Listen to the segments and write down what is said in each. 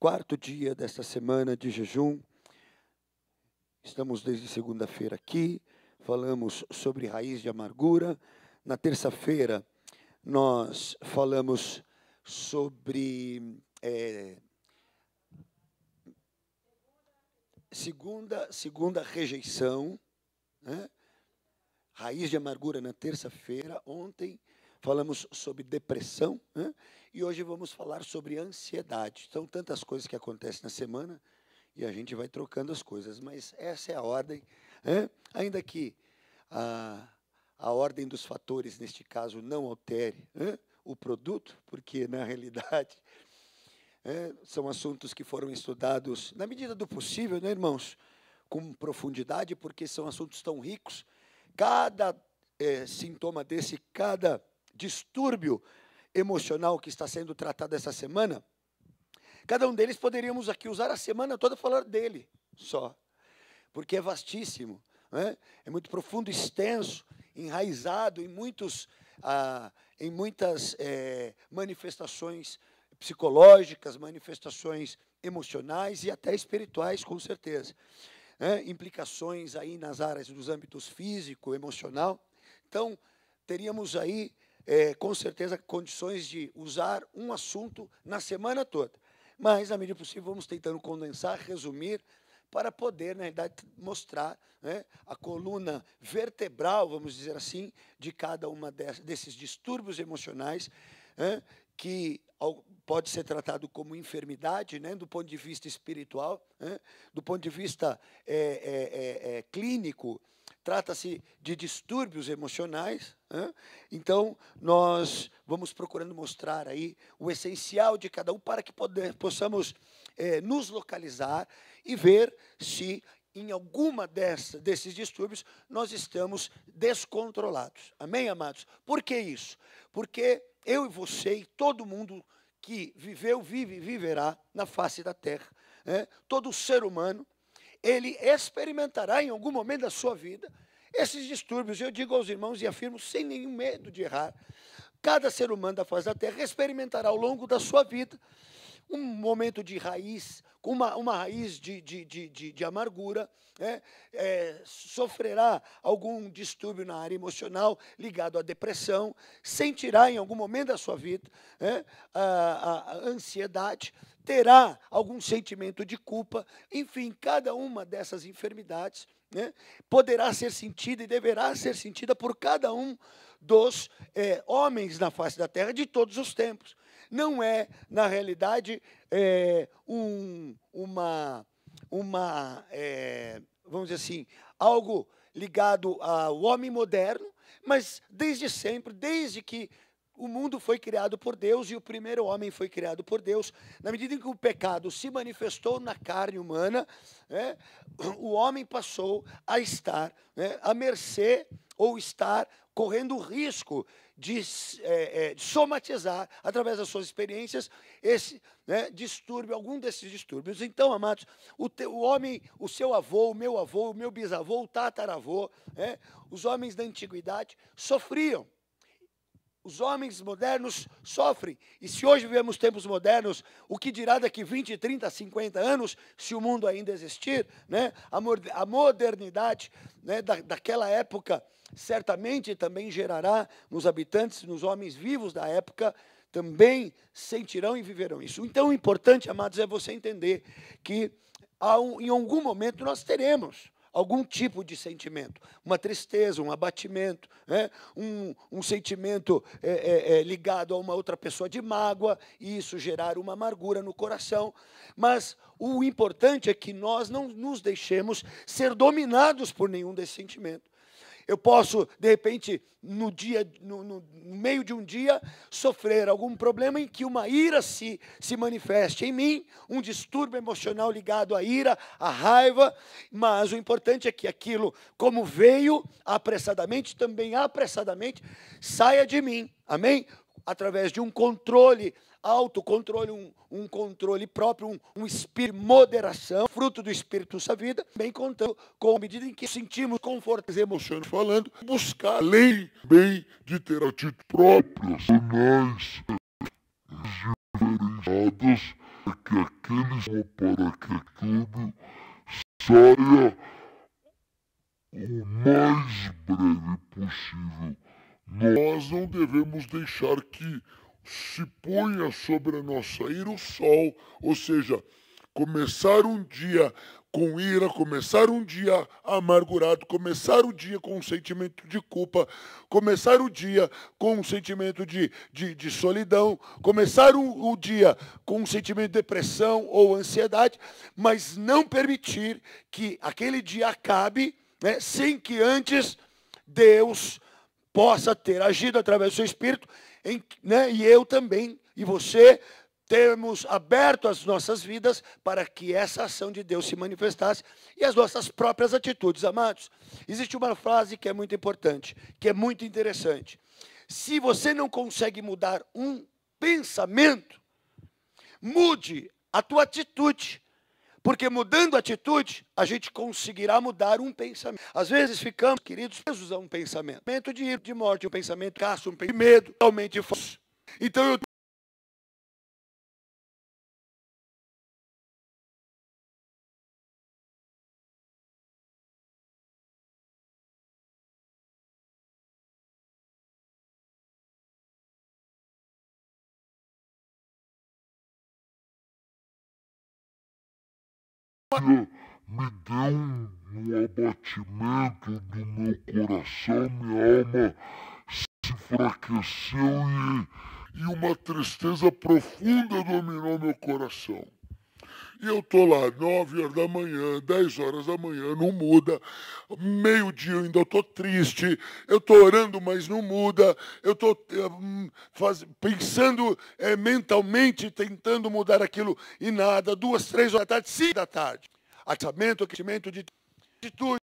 quarto dia desta semana de jejum. Estamos desde segunda-feira aqui, falamos sobre raiz de amargura. Na terça-feira, nós falamos sobre segunda rejeição, né? Raiz de amargura na terça-feira. Ontem falamos sobre depressão, né? E hoje vamos falar sobre ansiedade. São tantas coisas que acontecem na semana e a gente vai trocando as coisas, mas essa é a ordem, né? Ainda que a ordem dos fatores, neste caso, não altere, né, o produto, porque, na realidade, são assuntos que foram estudados, na medida do possível, né, irmãos, com profundidade, porque são assuntos tão ricos. Cada sintoma desse, cada distúrbio emocional que está sendo tratado essa semana, cada um deles poderíamos aqui usar a semana toda falar dele só, porque é vastíssimo, né? É muito profundo, extenso, enraizado em muitas manifestações psicológicas, manifestações emocionais e até espirituais, com certeza. Implicações aí nas áreas dos âmbitos físico, emocional. Então, teríamos aí, com certeza, condições de usar um assunto na semana toda. Mas, na medida possível, vamos tentando condensar, resumir, para poder, na verdade, mostrar, né, a coluna vertebral, vamos dizer assim, de cada uma desses distúrbios emocionais, que pode ser tratado como enfermidade, né, do ponto de vista espiritual, do ponto de vista clínico, trata-se de distúrbios emocionais. Então, nós vamos procurando mostrar aí o essencial de cada um para que possamos nos localizar e ver se em alguma desses distúrbios nós estamos descontrolados. Amém, amados? Por que isso? Porque eu e você e todo mundo que viveu, vive e viverá na face da terra, todo ser humano, ele experimentará em algum momento da sua vida esses distúrbios. Eu digo aos irmãos e afirmo sem nenhum medo de errar, cada ser humano da face da terra experimentará ao longo da sua vida um momento de raiz, uma raiz de amargura, sofrerá algum distúrbio na área emocional ligado à depressão, sentirá em algum momento da sua vida a ansiedade, terá algum sentimento de culpa. Enfim, cada uma dessas enfermidades, poderá ser sentida e deverá ser sentida por cada um dos homens na face da terra de todos os tempos. Não é, na realidade, vamos dizer assim, algo ligado ao homem moderno, mas desde sempre, desde que o mundo foi criado por Deus e o primeiro homem foi criado por Deus, na medida em que o pecado se manifestou na carne humana, o homem passou a estar à mercê ou estar correndo o risco de somatizar, através das suas experiências, esse distúrbio, algum desses distúrbios. Então, amados, o homem, o seu avô, o meu bisavô, o tataravô, os homens da antiguidade sofriam. Os homens modernos sofrem. E se hoje vivemos tempos modernos, o que dirá daqui 20, 30, 50 anos, se o mundo ainda existir, a modernidade daquela época certamente também gerará nos habitantes, nos homens vivos da época, também sentirão e viverão isso. Então, o importante, amados, é você entender que em algum momento nós teremos algum tipo de sentimento, uma tristeza, um abatimento, um sentimento ligado a uma outra pessoa de mágoa, e isso gerar uma amargura no coração. Mas o importante é que nós não nos deixemos ser dominados por nenhum desse sentimento. Eu posso, de repente, no meio de um dia, sofrer algum problema em que uma ira se manifeste em mim, um distúrbio emocional ligado à ira, à raiva, mas o importante é que aquilo, como veio apressadamente, também apressadamente saia de mim, amém? Através de um controle, autocontrole, um controle próprio, um espírito de moderação, fruto do Espírito da vida, bem contando com a medida em que sentimos conforto emocionais falando, buscar além bem de ter atitudes próprias, personais, diferenciadas que aqueles para que tudo saia o mais breve possível. Nós não devemos deixar que se ponha sobre a nossa ira o sol, ou seja, começar um dia com ira, começar um dia amargurado, começar o dia com um sentimento de culpa, começar o dia com um sentimento de solidão, começar o dia com um sentimento de depressão ou ansiedade, mas não permitir que aquele dia acabe, né, sem que antes Deus possa ter agido através do seu Espírito, né, e eu também, e você, termos aberto as nossas vidas para que essa ação de Deus se manifestasse e as nossas próprias atitudes, amados. Existe uma frase que é muito importante, que é muito interessante. Se você não consegue mudar um pensamento, mude a tua atitude. Porque mudando a atitude, a gente conseguirá mudar um pensamento. Às vezes ficamos, queridos, presos a um pensamento de ira, de morte, um pensamento de caço, um pensamento de medo, realmente falso. Então eu Me deu um abatimento do meu coração, minha alma se enfraqueceu e uma tristeza profunda dominou meu coração. E eu tô lá, 9 horas da manhã, 10 horas da manhã, não muda. Meio-dia eu ainda tô triste. Eu tô orando, mas não muda. Eu tô pensando mentalmente, tentando mudar aquilo e nada. 2, 3 horas da tarde, 5 da tarde. Aquecimento de atitude.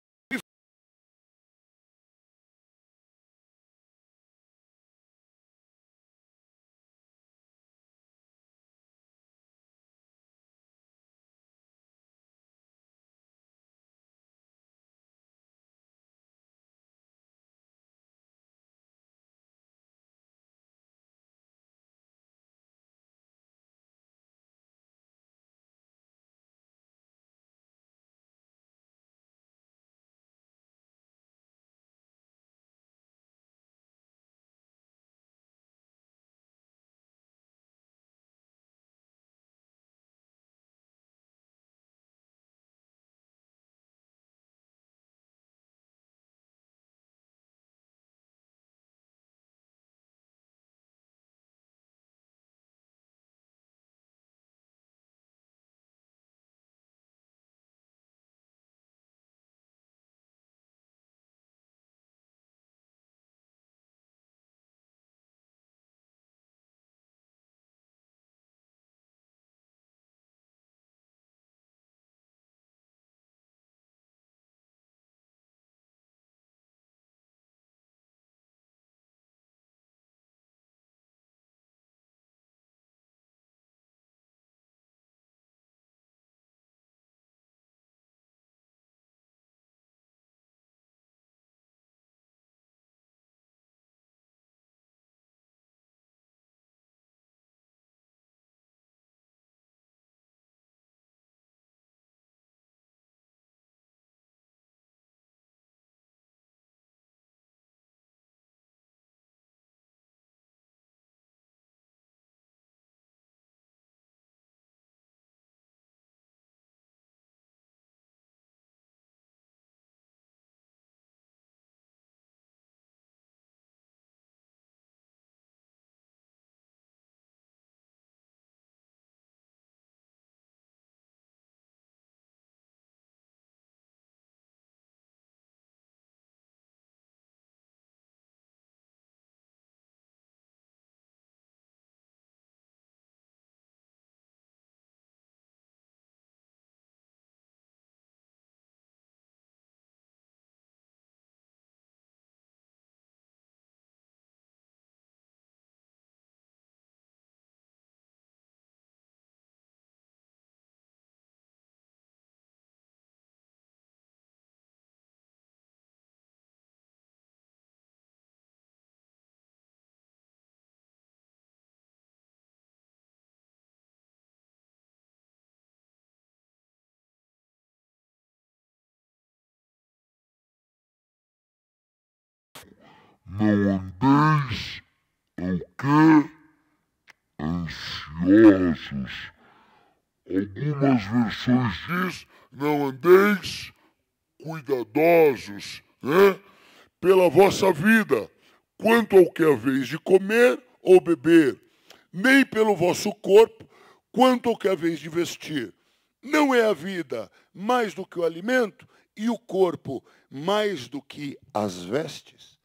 não andeis o quê? Ansiosos. Algumas versões diz, não andeis cuidadosos, né? Pela vossa vida, quanto ao que haveis de comer ou beber, nem pelo vosso corpo, quanto ao que haveis de vestir. Não é a vida mais do que o alimento e o corpo mais do que as vestes?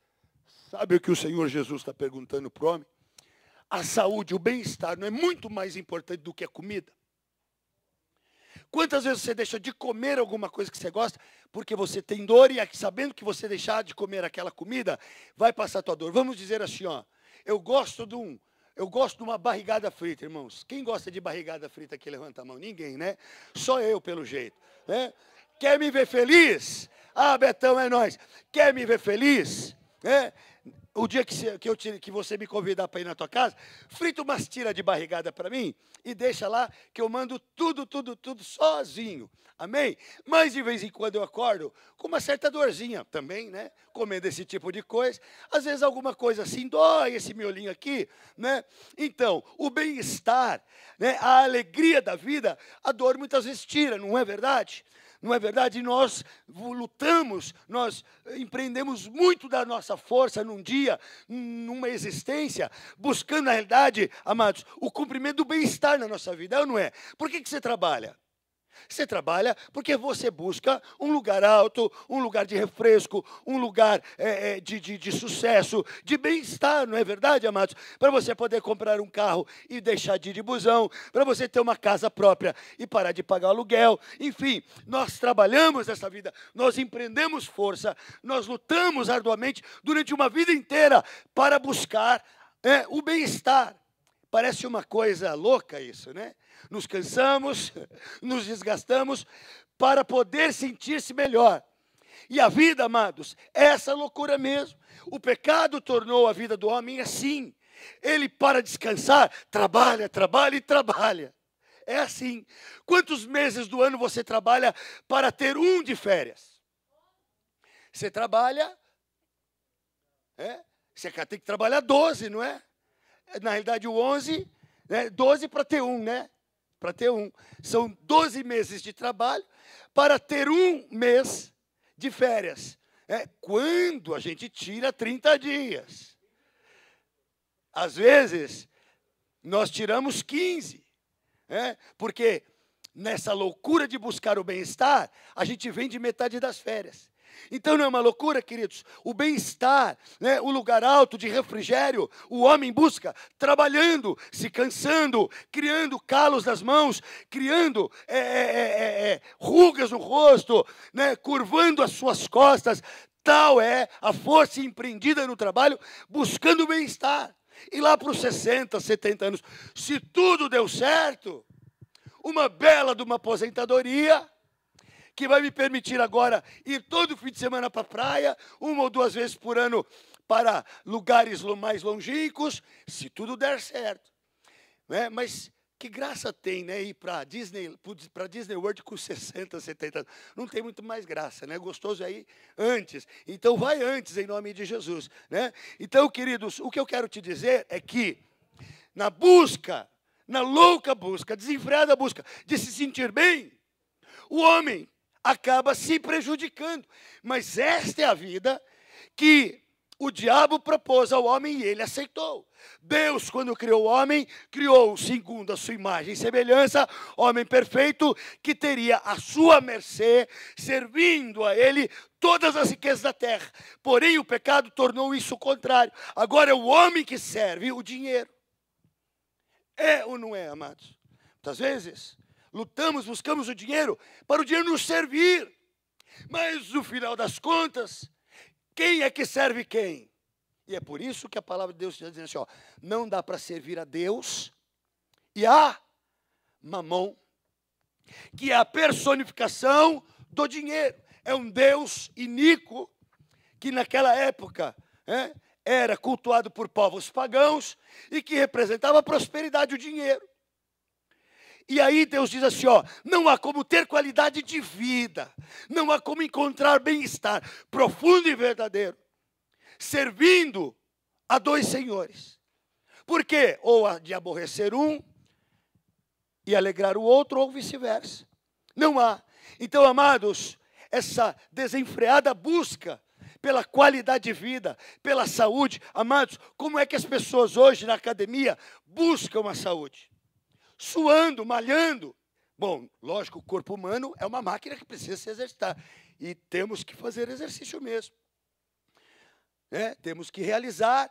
Sabe o que o Senhor Jesus está perguntando para o homem? A saúde, o bem-estar não é muito mais importante do que a comida? Quantas vezes você deixa de comer alguma coisa que você gosta porque você tem dor e sabendo que você deixar de comer aquela comida, vai passar a tua dor? Vamos dizer assim, ó, eu gosto de uma barrigada frita, irmãos. Quem gosta de barrigada frita aqui, levanta a mão. Ninguém, né? Só eu, pelo jeito, né? Quer me ver feliz? Ah, Betão, é nóis. Quer me ver feliz? Né? O dia que você me convidar para ir na tua casa, frita umas tiras de barrigada para mim e deixa lá que eu mando tudo sozinho. Amém? Mas de vez em quando eu acordo com uma certa dorzinha também, né? Comendo esse tipo de coisa. Às vezes alguma coisa assim, dói esse miolinho aqui, né? Então, o bem-estar, né? A alegria da vida, a dor muitas vezes tira, não é verdade? Não é verdade? Nós lutamos, nós empreendemos muito da nossa força num dia, numa existência, buscando, na realidade, amados, o cumprimento do bem-estar na nossa vida, ou não é? Por que você trabalha? Você trabalha porque você busca um lugar alto, um lugar de refresco, um lugar de sucesso, de bem-estar, não é verdade, amados? Para você poder comprar um carro e deixar de ir de busão, para você ter uma casa própria e parar de pagar aluguel. Enfim, nós trabalhamos essa vida, nós empreendemos força, nós lutamos arduamente durante uma vida inteira para buscar o bem-estar. Parece uma coisa louca isso, né? Nos cansamos, nos desgastamos para poder sentir-se melhor. E a vida, amados, é essa loucura mesmo. O pecado tornou a vida do homem assim. Ele, para descansar, trabalha, trabalha e trabalha. É assim. Quantos meses do ano você trabalha para ter um de férias? Você trabalha, você tem que trabalhar 12, não é? Na realidade, o 11, 12 para ter um, né? Para ter um. São 12 meses de trabalho para ter um mês de férias. Quando a gente tira 30 dias. Às vezes, nós tiramos 15. Porque nessa loucura de buscar o bem-estar, a gente vende metade das férias. Então não é uma loucura, queridos? O bem-estar, né, o lugar alto de refrigério, o homem busca trabalhando, se cansando, criando calos nas mãos, criando rugas no rosto, né, curvando as suas costas. Tal é a força empreendida no trabalho, buscando o bem-estar. E lá para os 60, 70 anos, se tudo deu certo, uma bela de uma aposentadoria, que vai me permitir agora ir todo fim de semana para a praia, 1 ou 2 vezes por ano para lugares mais longínquos, se tudo der certo. Mas que graça tem, né, ir para Disney World com 60, 70 anos? Não tem muito mais graça, né? Gostoso é ir antes. Então vai antes, em nome de Jesus, né? Então, queridos, o que eu quero te dizer é que na busca, na louca busca, desenfreada busca de se sentir bem, o homem acaba se prejudicando. Mas esta é a vida que o diabo propôs ao homem e ele aceitou. Deus, quando criou o homem, criou segundo a sua imagem e semelhança, homem perfeito, que teria à sua mercê, servindo a ele todas as riquezas da terra. Porém, o pecado tornou isso o contrário. Agora é o homem que serve o dinheiro. É ou não é, amados? Muitas vezes lutamos, buscamos o dinheiro para o dinheiro nos servir. Mas, no final das contas, quem é que serve quem? E é por isso que a palavra de Deus está dizendo assim, não dá para servir a Deus e a Mamon, que é a personificação do dinheiro. É um Deus iníquo que naquela época era cultuado por povos pagãos e que representava a prosperidade, o dinheiro. E aí Deus diz assim, não há como ter qualidade de vida, não há como encontrar bem-estar profundo e verdadeiro, servindo a dois senhores. Por quê? Ou de aborrecer um e alegrar o outro, ou vice-versa. Não há. Então, amados, essa desenfreada busca pela qualidade de vida, pela saúde. Amados, como é que as pessoas hoje na academia buscam a saúde? Suando, malhando. Bom, lógico, o corpo humano é uma máquina que precisa se exercitar. E temos que fazer exercício mesmo. Temos que realizar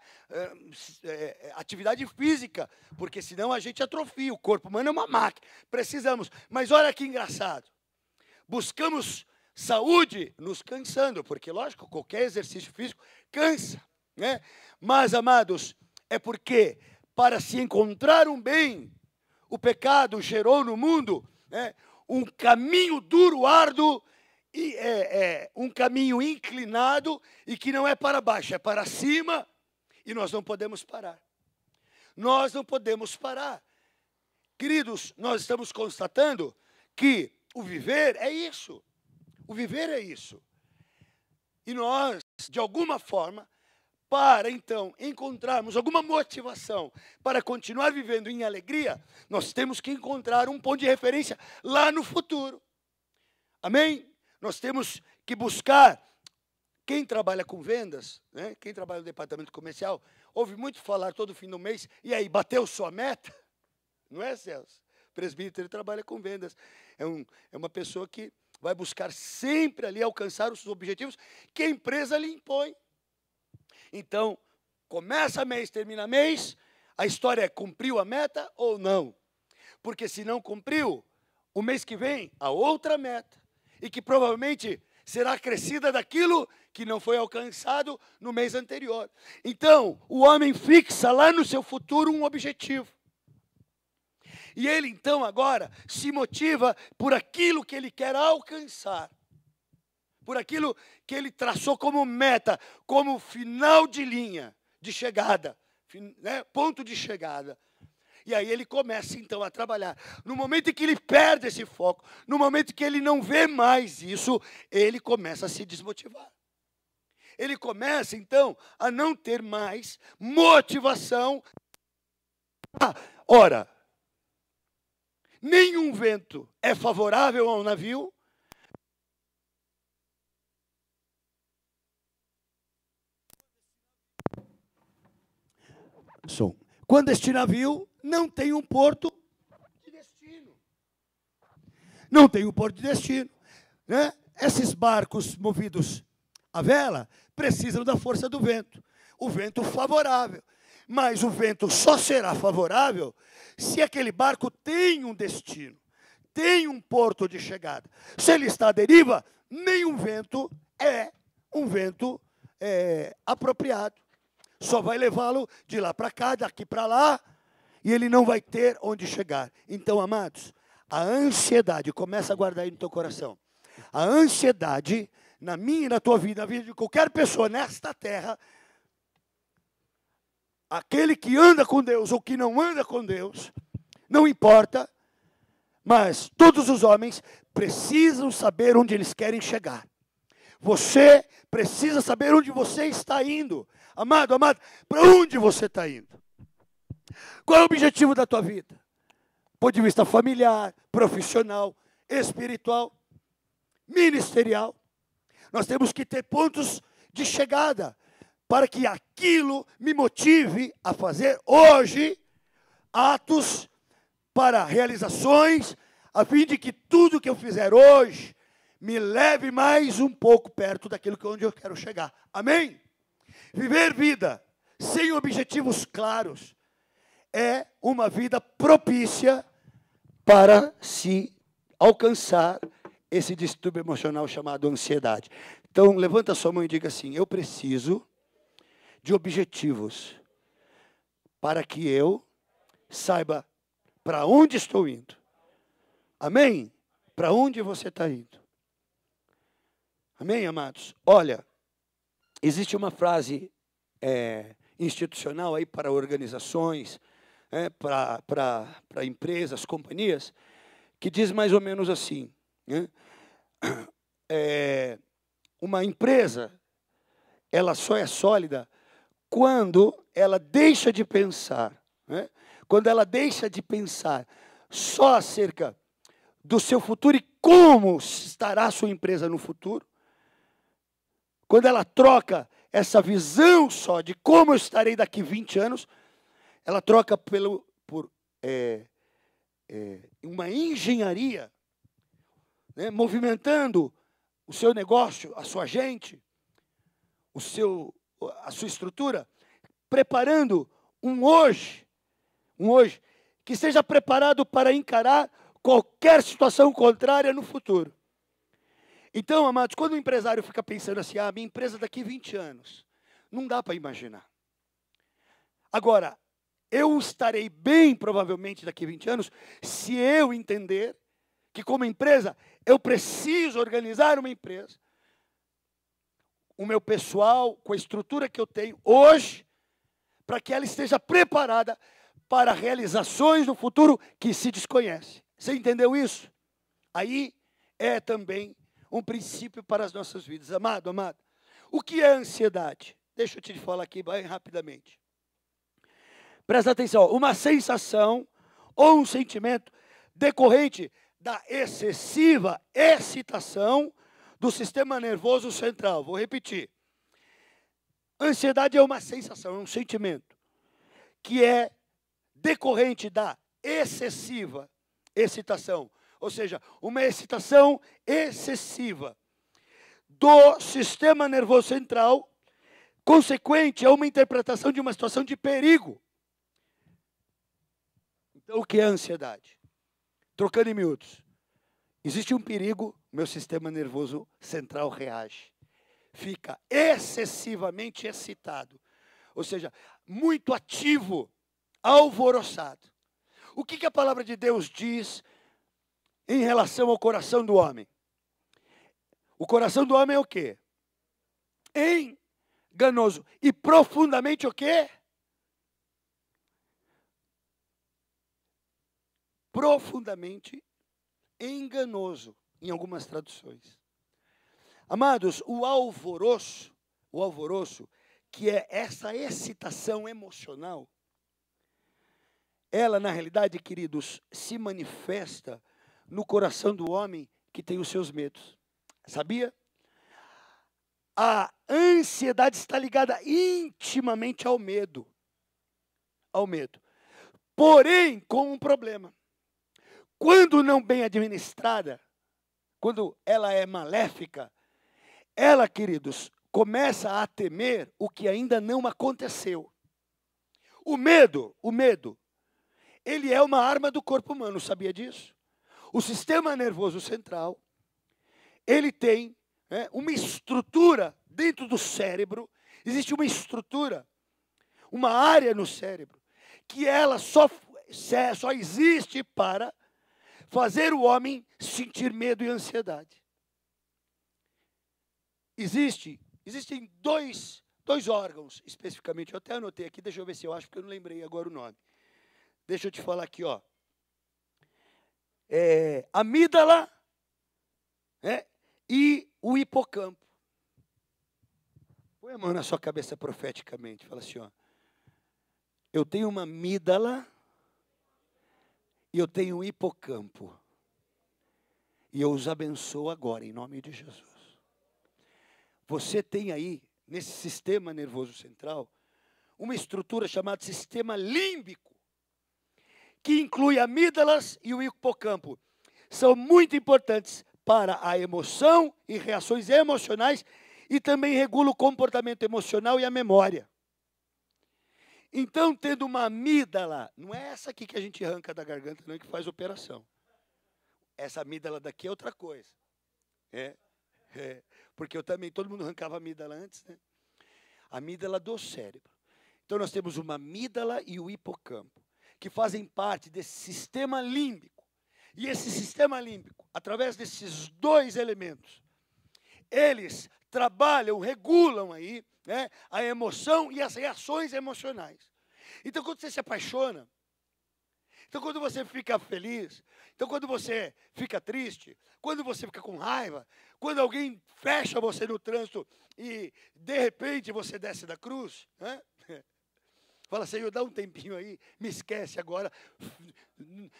atividade física, porque senão a gente atrofia. O corpo humano é uma máquina. Precisamos. Mas olha que engraçado. Buscamos saúde nos cansando, porque, lógico, qualquer exercício físico cansa. Mas, amados, é porque para se encontrar um bem, o pecado gerou no mundo um caminho duro, árduo, e um caminho inclinado e que não é para baixo, é para cima, e nós não podemos parar. Nós não podemos parar. Queridos, nós estamos constatando que o viver é isso. O viver é isso. E nós, de alguma forma, para então encontrarmos alguma motivação para continuar vivendo em alegria, nós temos que encontrar um ponto de referência lá no futuro. Amém? Nós temos que buscar. Quem trabalha com vendas, quem trabalha no departamento comercial, ouve muito falar todo fim do mês, e aí, bateu sua meta? Não é, Celso? O presbítero trabalha com vendas. É uma pessoa que vai buscar sempre ali alcançar os objetivos que a empresa lhe impõe. Então, começa mês, termina mês, a história é: cumpriu a meta ou não? Porque se não cumpriu, o mês que vem, a outra meta. E que provavelmente será acrescida daquilo que não foi alcançado no mês anterior. Então, o homem fixa lá no seu futuro um objetivo. E ele, então, agora, se motiva por aquilo que ele quer alcançar. Por aquilo que ele traçou como meta, como final de linha, de chegada, ponto de chegada. E aí ele começa, então, a trabalhar. No momento em que ele perde esse foco, no momento em que ele não vê mais isso, ele começa a se desmotivar. Ele começa, então, a não ter mais motivação. Ora, nenhum vento é favorável ao navio. Quando este navio não tem um porto de destino. Não tem um porto de destino. Esses barcos movidos a vela precisam da força do vento. O vento favorável. Mas o vento só será favorável se aquele barco tem um destino, tem um porto de chegada. Se ele está à deriva, nenhum vento é um vento apropriado. Só vai levá-lo de lá para cá, daqui para lá, e ele não vai ter onde chegar. Então, amados, a ansiedade, começa a guardar aí no teu coração. A ansiedade, na minha e na tua vida, na vida de qualquer pessoa nesta terra, aquele que anda com Deus ou que não anda com Deus, não importa, mas todos os homens precisam saber onde eles querem chegar. Você precisa saber onde você está indo. Amado, amado, para onde você está indo? Qual é o objetivo da tua vida? Do ponto de vista familiar, profissional, espiritual, ministerial. Nós temos que ter pontos de chegada para que aquilo me motive a fazer hoje atos para realizações, a fim de que tudo que eu fizer hoje me leve mais um pouco perto daquilo onde eu quero chegar. Amém? Viver vida sem objetivos claros é uma vida propícia para se alcançar esse distúrbio emocional chamado ansiedade. Então, levanta a sua mão e diga assim: eu preciso de objetivos para que eu saiba para onde estou indo. Amém? Para onde você está indo? Amém, amados? Olha, existe uma frase institucional aí para organizações, para empresas, companhias, que diz mais ou menos assim, uma empresa, ela só é sólida quando ela deixa de pensar, né? Quando ela deixa de pensar só acerca do seu futuro e como estará a sua empresa no futuro, quando ela troca essa visão só de como eu estarei daqui 20 anos, ela troca por uma engenharia, né, movimentando o seu negócio, a sua gente, a sua estrutura, preparando um hoje que seja preparado para encarar qualquer situação contrária no futuro. Então, amados, quando o empresário fica pensando assim, minha empresa daqui 20 anos, não dá para imaginar. Agora, eu estarei bem, provavelmente, daqui 20 anos, se eu entender que, como empresa, eu preciso organizar uma empresa, o meu pessoal, com a estrutura que eu tenho hoje, para que ela esteja preparada para realizações no futuro que se desconhece. Você entendeu isso? Aí é também um princípio para as nossas vidas. Amado, o que é ansiedade? Deixa eu te falar aqui bem rapidamente. Presta atenção, uma sensação ou um sentimento decorrente da excessiva excitação do sistema nervoso central. Vou repetir. Ansiedade é uma sensação, é um sentimento que é decorrente da excessiva excitação, ou seja, uma excitação excessiva do sistema nervoso central, consequente a uma interpretação de uma situação de perigo. Então, o que é ansiedade? Trocando em miúdos. Existe um perigo, meu sistema nervoso central reage. Fica excessivamente excitado. Ou seja, muito ativo, alvoroçado. O que a palavra de Deus diz em relação ao coração do homem? O coração do homem é o quê? Enganoso. E profundamente o quê? Profundamente enganoso, em algumas traduções. Amados, o alvoroço, que é essa excitação emocional, ela, na realidade, queridos, se manifesta no coração do homem que tem os seus medos. Sabia? A ansiedade está ligada intimamente ao medo. Ao medo. Porém, com um problema. Quando não bem administrada, quando ela é maléfica, ela, queridos, começa a temer o que ainda não aconteceu. O medo, ele é uma arma do corpo humano, sabia disso? O sistema nervoso central, ele tem uma estrutura dentro do cérebro, existe uma estrutura, uma área no cérebro, que ela só existe para fazer o homem sentir medo e ansiedade. Existem dois órgãos, especificamente, eu até anotei aqui, deixa eu ver se eu acho, porque eu não lembrei agora o nome. Deixa eu te falar aqui, ó. Amígdala, e o hipocampo. Põe a mão na sua cabeça profeticamente, fala assim, ó. Eu tenho uma amígdala e eu tenho um hipocampo. E eu os abençoo agora, em nome de Jesus. Você tem aí, nesse sistema nervoso central, uma estrutura chamada sistema límbico, que inclui amígdalas e o hipocampo. São muito importantes para a emoção e reações emocionais e também regula o comportamento emocional e a memória. Então, tendo uma amígdala, não é essa aqui que a gente arranca da garganta, não, que faz operação. Essa amígdala daqui é outra coisa. Porque todo mundo arrancava a amígdala antes, né? A amígdala do cérebro. Então, nós temos uma amígdala e o hipocampo, que fazem parte desse sistema límbico. E esse sistema límbico, através desses dois elementos, eles trabalham, regulam aí, a emoção e as reações emocionais. Então, quando você se apaixona, Então, quando você fica feliz, então, quando você fica triste, quando você fica com raiva, quando alguém fecha você no trânsito e, de repente, você desce da cruz, né? Fala, Senhor, dá um tempinho aí, me esquece agora,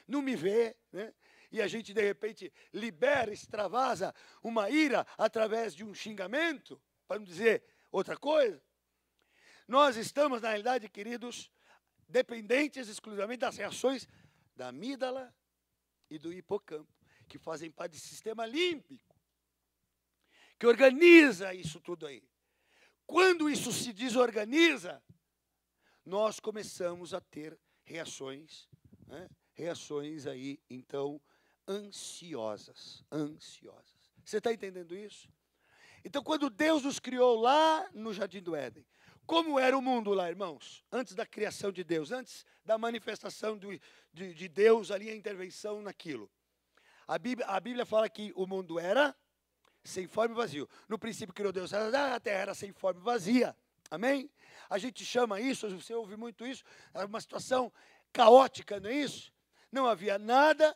não me vê, né? E a gente, de repente, libera, extravasa uma ira através de um xingamento, para não dizer outra coisa. Nós estamos, na realidade, queridos, dependentes exclusivamente das reações da amígdala e do hipocampo, que fazem parte do sistema límbico, que organiza isso tudo aí. Quando isso se desorganiza, nós começamos a ter reações, né? Reações aí, então, ansiosas. Você está entendendo isso? Então, quando Deus nos criou lá no Jardim do Éden, como era o mundo lá, irmãos? Antes da criação de Deus, antes da manifestação de Deus ali, a intervenção naquilo. A Bíblia fala que o mundo era sem forma e vazio. No princípio criou Deus, a terra era sem forma e vazia. Amém? A gente chama isso, você ouve muito isso, é uma situação caótica, não é isso? Não havia nada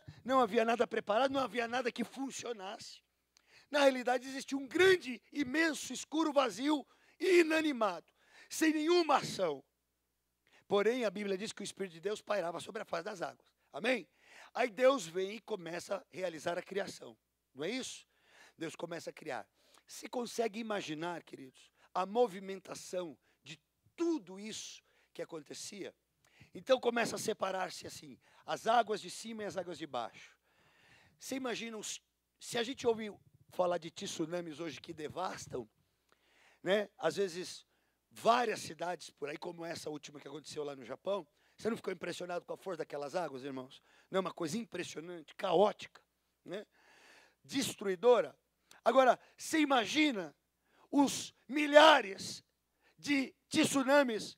preparado, não havia nada que funcionasse. Na realidade, existia um grande, imenso, escuro, vazio e inanimado, sem nenhuma ação. Porém, a Bíblia diz que o Espírito de Deus pairava sobre a face das águas. Amém? Aí Deus vem e começa a realizar a criação. Não é isso? Deus começa a criar. Se consegue imaginar, queridos, a movimentação de tudo isso que acontecia? Então começa a separar-se assim, as águas de cima e as águas de baixo. Você imagina, se a gente ouve falar de tsunamis hoje que devastam, né? Às vezes várias cidades por aí, como essa última que aconteceu lá no Japão, você não ficou impressionado com a força daquelas águas, irmãos? Não é uma coisa impressionante, caótica, né? Destruidora. Agora, você imagina os milhares de tsunamis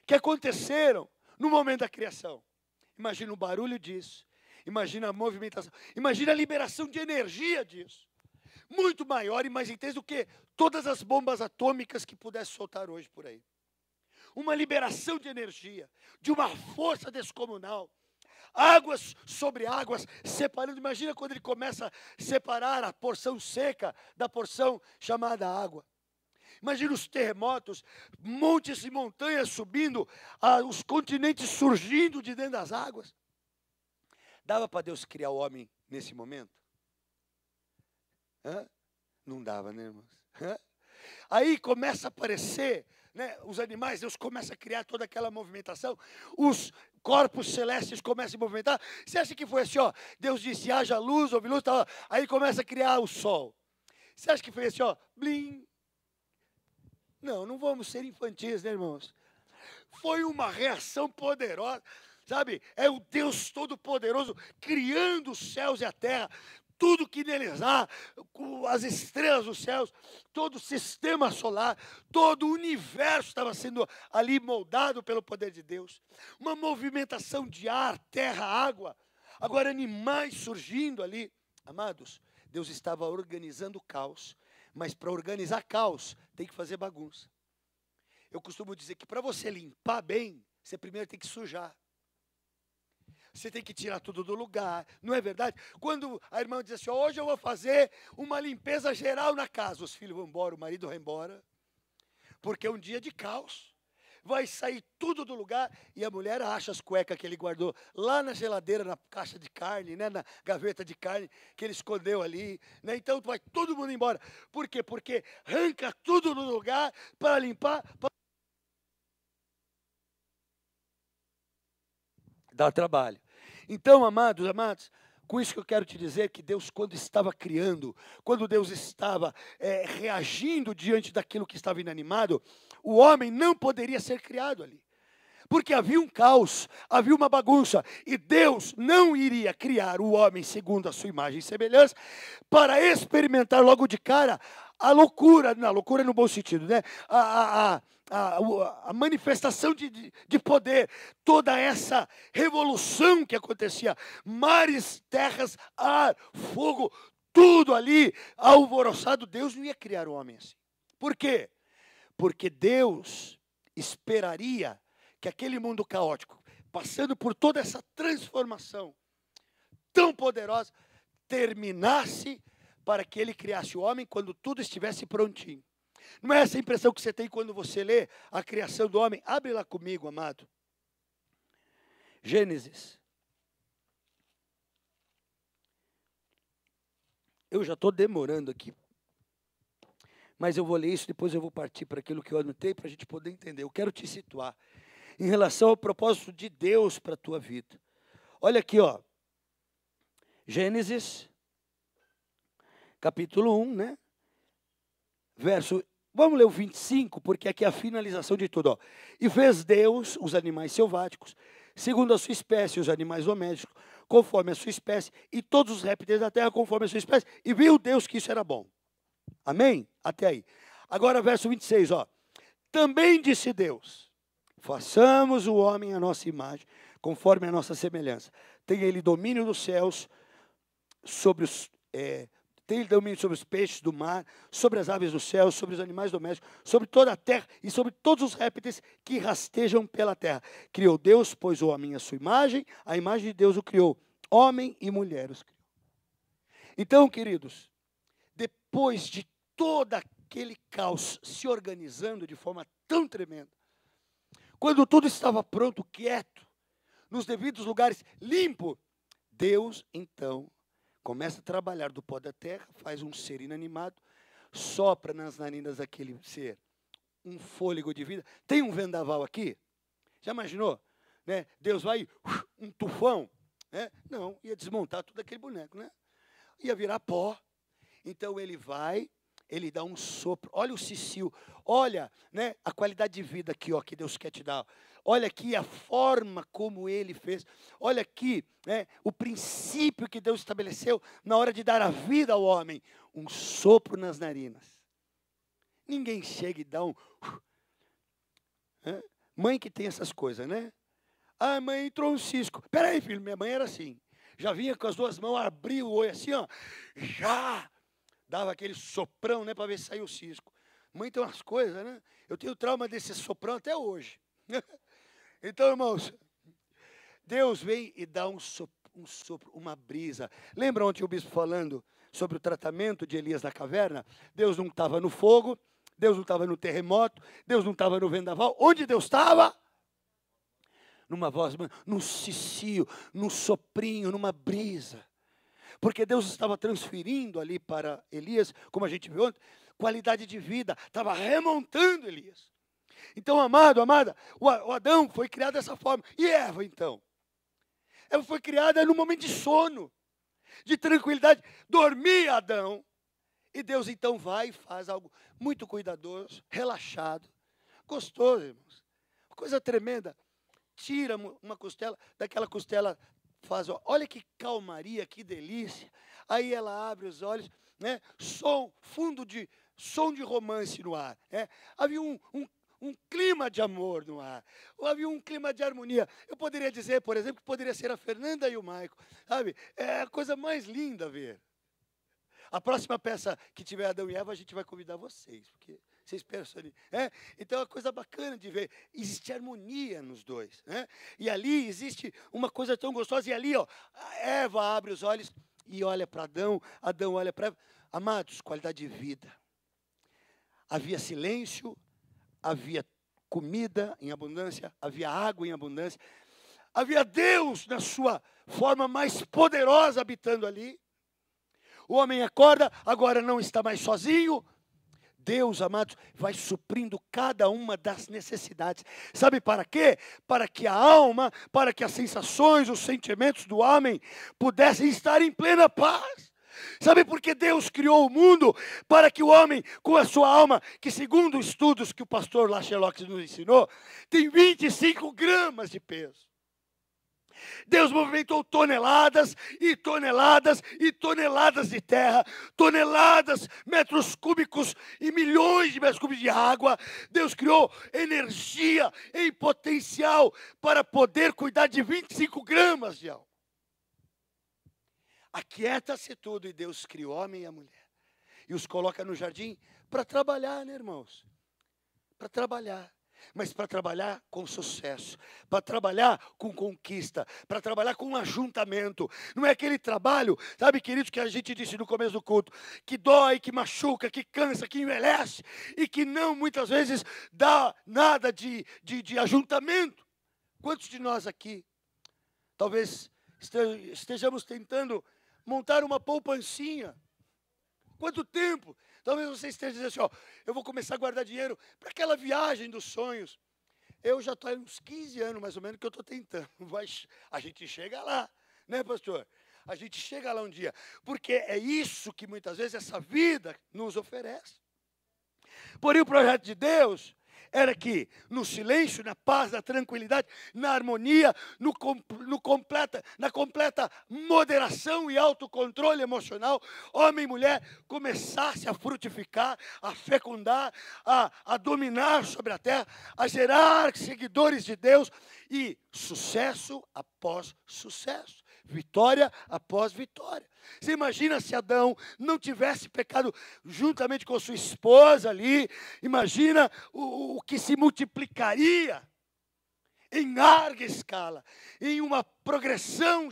que aconteceram no momento da criação. Imagina o barulho disso, imagina a movimentação, imagina a liberação de energia disso. Muito maior e mais intensa do que todas as bombas atômicas que pudesse soltar hoje por aí. Uma liberação de energia, de uma força descomunal. Águas sobre águas, separando. Imagina quando ele começa a separar a porção seca da porção chamada água. Imagina os terremotos, montes e montanhas subindo, os continentes surgindo de dentro das águas. Dava para Deus criar o homem nesse momento? Hã? Não dava, né, irmãos? Hã? Aí começa a aparecer, né, os animais, Deus começa a criar toda aquela movimentação, os corpos celestes começam a se movimentar. Você acha que foi assim, ó, Deus disse, haja luz, houve luz, tá, aí começa a criar o sol. Você acha que foi assim, ó, blim? Não vamos ser infantis, né, irmãos? Foi uma reação poderosa, sabe? É o Deus Todo-Poderoso criando os céus e a terra, tudo que neles há, as estrelas dos céus, todo o sistema solar, todo o universo estava sendo ali moldado pelo poder de Deus. Uma movimentação de ar, terra, água, agora animais surgindo ali. Amados, Deus estava organizando o caos, mas para organizar caos tem que fazer bagunça. Eu costumo dizer que para você limpar bem, você primeiro tem que sujar. Você tem que tirar tudo do lugar, não é verdade? Quando a irmã diz assim, hoje eu vou fazer uma limpeza geral na casa, os filhos vão embora, o marido vai embora, porque é um dia de caos. Vai sair tudo do lugar e a mulher acha as cuecas que ele guardou lá na geladeira, na caixa de carne, né, na gaveta de carne que ele escondeu ali, né? Então vai todo mundo embora. Por quê? Porque arranca tudo no lugar para limpar, dá trabalho. Então, amados, com isso que eu quero te dizer que Deus, quando estava criando, quando Deus estava reagindo diante daquilo que estava inanimado, o homem não poderia ser criado ali. Porque havia um caos, havia uma bagunça, e Deus não iria criar o homem segundo a sua imagem e semelhança para experimentar logo de cara a loucura no bom sentido, né? A manifestação de poder, toda essa revolução que acontecia, mares, terras, ar, fogo, tudo ali alvoroçado. Deus não ia criar o homem assim. Por quê? Porque Deus esperaria que aquele mundo caótico passando por toda essa transformação tão poderosa, terminasse para que ele criasse o homem quando tudo estivesse prontinho. Não é essa a impressão que você tem quando você lê a criação do homem? Abre lá comigo, amado. Gênesis. Eu já estou demorando aqui. Mas eu vou ler isso, depois eu vou partir para aquilo que eu anotei, para a gente poder entender. Eu quero te situar em relação ao propósito de Deus para a tua vida. Olha aqui, ó. Gênesis, capítulo 1, né? Vamos ler o 25, porque aqui é a finalização de tudo, ó. E fez Deus os animais selváticos, segundo a sua espécie, os animais domésticos, conforme a sua espécie, e todos os répteis da terra, conforme a sua espécie, e viu Deus que isso era bom. Amém? Até aí. Agora, verso 26, ó. Também disse Deus, façamos o homem à nossa imagem, conforme a nossa semelhança. Tenha ele domínio dos céus, tem ele domínio sobre os peixes do mar, sobre as aves do céu, sobre os animais domésticos, sobre toda a terra e sobre todos os répteis que rastejam pela terra. Criou Deus, pôs o homem à sua imagem, a imagem de Deus o criou. Homem e mulher os criou. Então, queridos, depois de todo aquele caos se organizando de forma tão tremenda, quando tudo estava pronto, quieto, nos devidos lugares, limpo, Deus, então, começa a trabalhar do pó da terra, faz um ser inanimado, sopra nas narinas daquele ser um fôlego de vida. Tem um vendaval aqui? Já imaginou? Né? Deus vai, um tufão, né? Não, ia desmontar todo aquele boneco, né? Ia virar pó. Então ele vai, ele dá um sopro. Olha o cicio, olha, né, a qualidade de vida aqui, ó, que Deus quer te dar. Olha aqui a forma como ele fez. Olha aqui, né, o princípio que Deus estabeleceu na hora de dar a vida ao homem. Um sopro nas narinas. Ninguém chega e dá um... Mãe que tem essas coisas, né? Ah, mãe, entrou um cisco. Peraí, filho, minha mãe era assim. Já vinha com as duas mãos, abria o olho assim, ó. Já dava aquele soprão, né, para ver se saiu o cisco. Mãe tem umas coisas, né? Eu tenho trauma desse soprão até hoje. Então, irmãos, Deus vem e dá um sopro, uma brisa. Lembra ontem o bispo falando sobre o tratamento de Elias na caverna? Deus não estava no fogo, Deus não estava no terremoto, Deus não estava no vendaval. Onde Deus estava? Numa voz, num cicio, num soprinho, numa brisa. Porque Deus estava transferindo ali para Elias, como a gente viu ontem, qualidade de vida, estava remontando Elias. Então, amado, amada, o Adão foi criado dessa forma. E Eva, então? Ela foi criada num momento de sono, de tranquilidade. Dormia Adão. E Deus, então, vai e faz algo muito cuidadoso, relaxado, gostoso, irmãos. Coisa tremenda. Tira uma costela, daquela costela faz, ó, olha que calmaria, que delícia. Aí ela abre os olhos, né? Som de romance no ar. Né? Havia um clima de amor no ar. Havia um clima de harmonia. Eu poderia dizer, por exemplo, que poderia ser a Fernanda e o Maico. Sabe? É a coisa mais linda a ver. A próxima peça que tiver Adão e Eva, a gente vai convidar vocês, porque vocês pensam ali. Então é uma coisa bacana de ver. Existe harmonia nos dois. Né? E ali existe uma coisa tão gostosa. E ali, ó, a Eva abre os olhos e olha para Adão. Adão olha para Eva. Amados, qualidade de vida. Havia silêncio, havia comida em abundância, havia água em abundância. Havia Deus na sua forma mais poderosa habitando ali. O homem acorda, agora não está mais sozinho. Deus, amados, vai suprindo cada uma das necessidades. Sabe para quê? Para que a alma, para que as sensações, os sentimentos do homem pudessem estar em plena paz. Sabe por que Deus criou o mundo? Para que o homem, com a sua alma, que segundo estudos que o pastor Lachelot nos ensinou, tem 25 gramas de peso. Deus movimentou toneladas e toneladas e toneladas de terra, toneladas, metros cúbicos e milhões de metros cúbicos de água. Deus criou energia em potencial para poder cuidar de 25 gramas de alma. Aquieta-se tudo e Deus criou o homem e a mulher. E os coloca no jardim para trabalhar, né, irmãos? Para trabalhar. mas para trabalhar com sucesso, para trabalhar com conquista, para trabalhar com ajuntamento. Não é aquele trabalho, sabe, queridos, que a gente disse no começo do culto, que dói, que machuca, que cansa, que envelhece e que não, muitas vezes, dá nada de ajuntamento. Quantos de nós aqui, talvez estejamos tentando montar uma poupancinha? Quanto tempo? Talvez você esteja dizendo assim, ó, eu vou começar a guardar dinheiro para aquela viagem dos sonhos. Eu já estou há uns 15 anos, mais ou menos, que eu estou tentando. A gente chega lá, né, pastor? A gente chega lá um dia. Porque é isso que muitas vezes essa vida nos oferece. Porém, o projeto de Deus era que no silêncio, na paz, na tranquilidade, na harmonia, na completa moderação e autocontrole emocional, homem e mulher começasse a frutificar, a fecundar, a dominar sobre a terra, a gerar seguidores de Deus e sucesso após sucesso. Vitória após vitória. Você imagina se Adão não tivesse pecado juntamente com sua esposa ali? Imagina o que se multiplicaria em larga escala, em uma progressão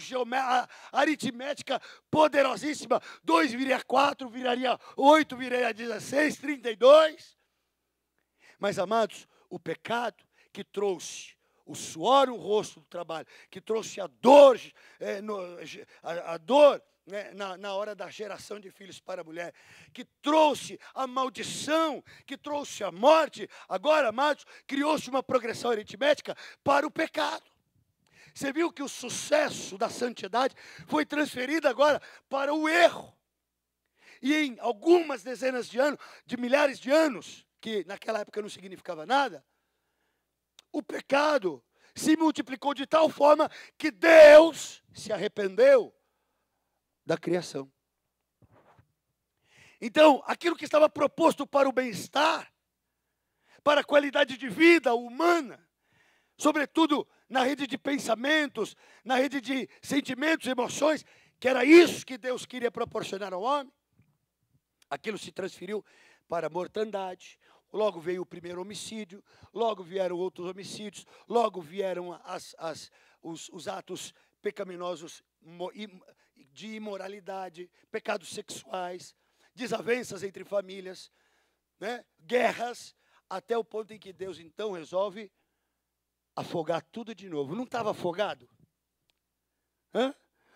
aritmética poderosíssima. 2 viraria 4, viraria 8, viraria 16, 32. Mas, amados, o pecado que trouxe o suor no rosto do trabalho, que trouxe a dor, na hora da geração de filhos para a mulher, que trouxe a maldição, que trouxe a morte, agora, amados, criou-se uma progressão aritmética para o pecado. Você viu que o sucesso da santidade foi transferido agora para o erro. E em algumas dezenas de anos, de milhares de anos, que naquela época não significava nada, o pecado se multiplicou de tal forma que Deus se arrependeu da criação. Então, aquilo que estava proposto para o bem-estar, para a qualidade de vida humana, sobretudo na rede de pensamentos, na rede de sentimentos, emoções, que era isso que Deus queria proporcionar ao homem, aquilo se transferiu para a mortandade. Logo veio o primeiro homicídio, logo vieram outros homicídios, logo vieram os atos pecaminosos de imoralidade, pecados sexuais, desavenças entre famílias, né? Guerras, até o ponto em que Deus então resolve afogar tudo de novo. Não estava afogado?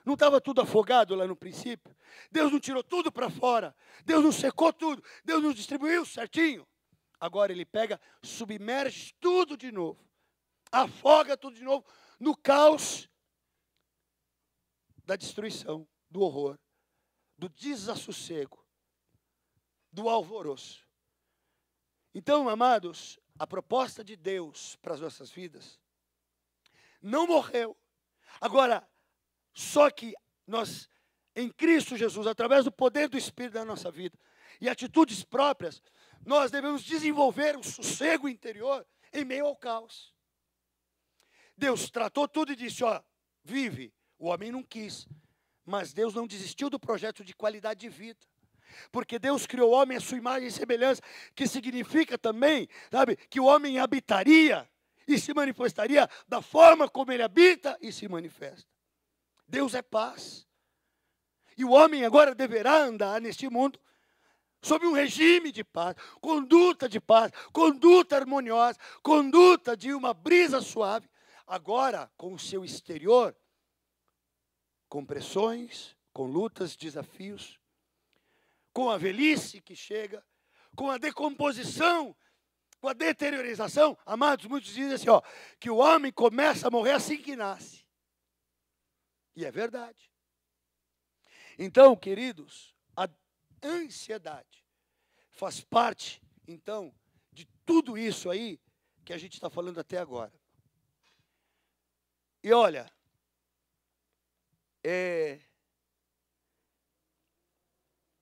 Não estava tudo afogado lá no princípio? Deus não tirou tudo para fora, Deus não secou tudo, Deus não distribuiu certinho. Agora ele pega, submerge tudo de novo, afoga tudo de novo no caos da destruição, do horror, do desassossego, do alvoroço. Então, amados, a proposta de Deus para as nossas vidas não morreu. Agora, só que nós, em Cristo Jesus, através do poder do Espírito na nossa vida e atitudes próprias, nós devemos desenvolver um sossego interior em meio ao caos. Deus tratou tudo e disse, ó, vive. O homem não quis, mas Deus não desistiu do projeto de qualidade de vida. Porque Deus criou o homem à sua imagem e semelhança, que significa também, sabe, que o homem habitaria e se manifestaria da forma como ele habita e se manifesta. Deus é paz. E o homem agora deverá andar neste mundo sob um regime de paz, conduta harmoniosa, conduta de uma brisa suave, agora com o seu exterior, com pressões, com lutas, desafios, com a velhice que chega, com a decomposição, com a deteriorização. Amados, muitos dizem assim, ó, que o homem começa a morrer assim que nasce. E é verdade. Então, queridos, a ansiedade faz parte, então, de tudo isso aí que a gente está falando até agora. E olha,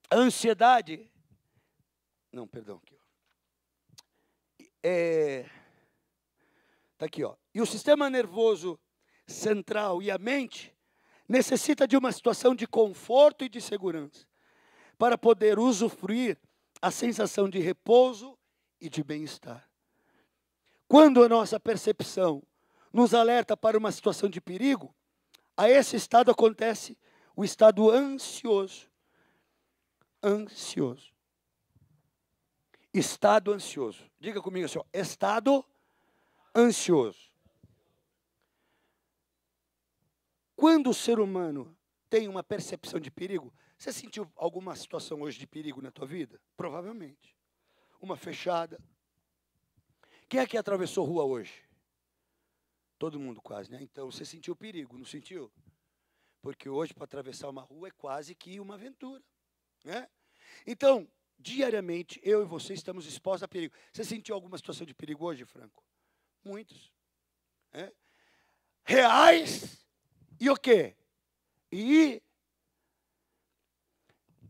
a ansiedade, não, perdão, aqui, tá aqui, ó. E o sistema nervoso central e a mente necessita de uma situação de conforto e de segurança para poder usufruir a sensação de repouso e de bem-estar. Quando a nossa percepção nos alerta para uma situação de perigo, a esse estado acontece o estado ansioso. Ansioso. Estado ansioso. Diga comigo assim, ó, estado ansioso. Quando o ser humano tem uma percepção de perigo, você sentiu alguma situação hoje de perigo na tua vida? Provavelmente. Uma fechada. Quem é que atravessou rua hoje? Todo mundo quase, né? Então você sentiu perigo, não sentiu? Porque hoje para atravessar uma rua é quase que uma aventura, né? Então, diariamente, eu e você estamos expostos a perigo. Você sentiu alguma situação de perigo hoje, Franco? Muitos. Né? Reais e o quê? E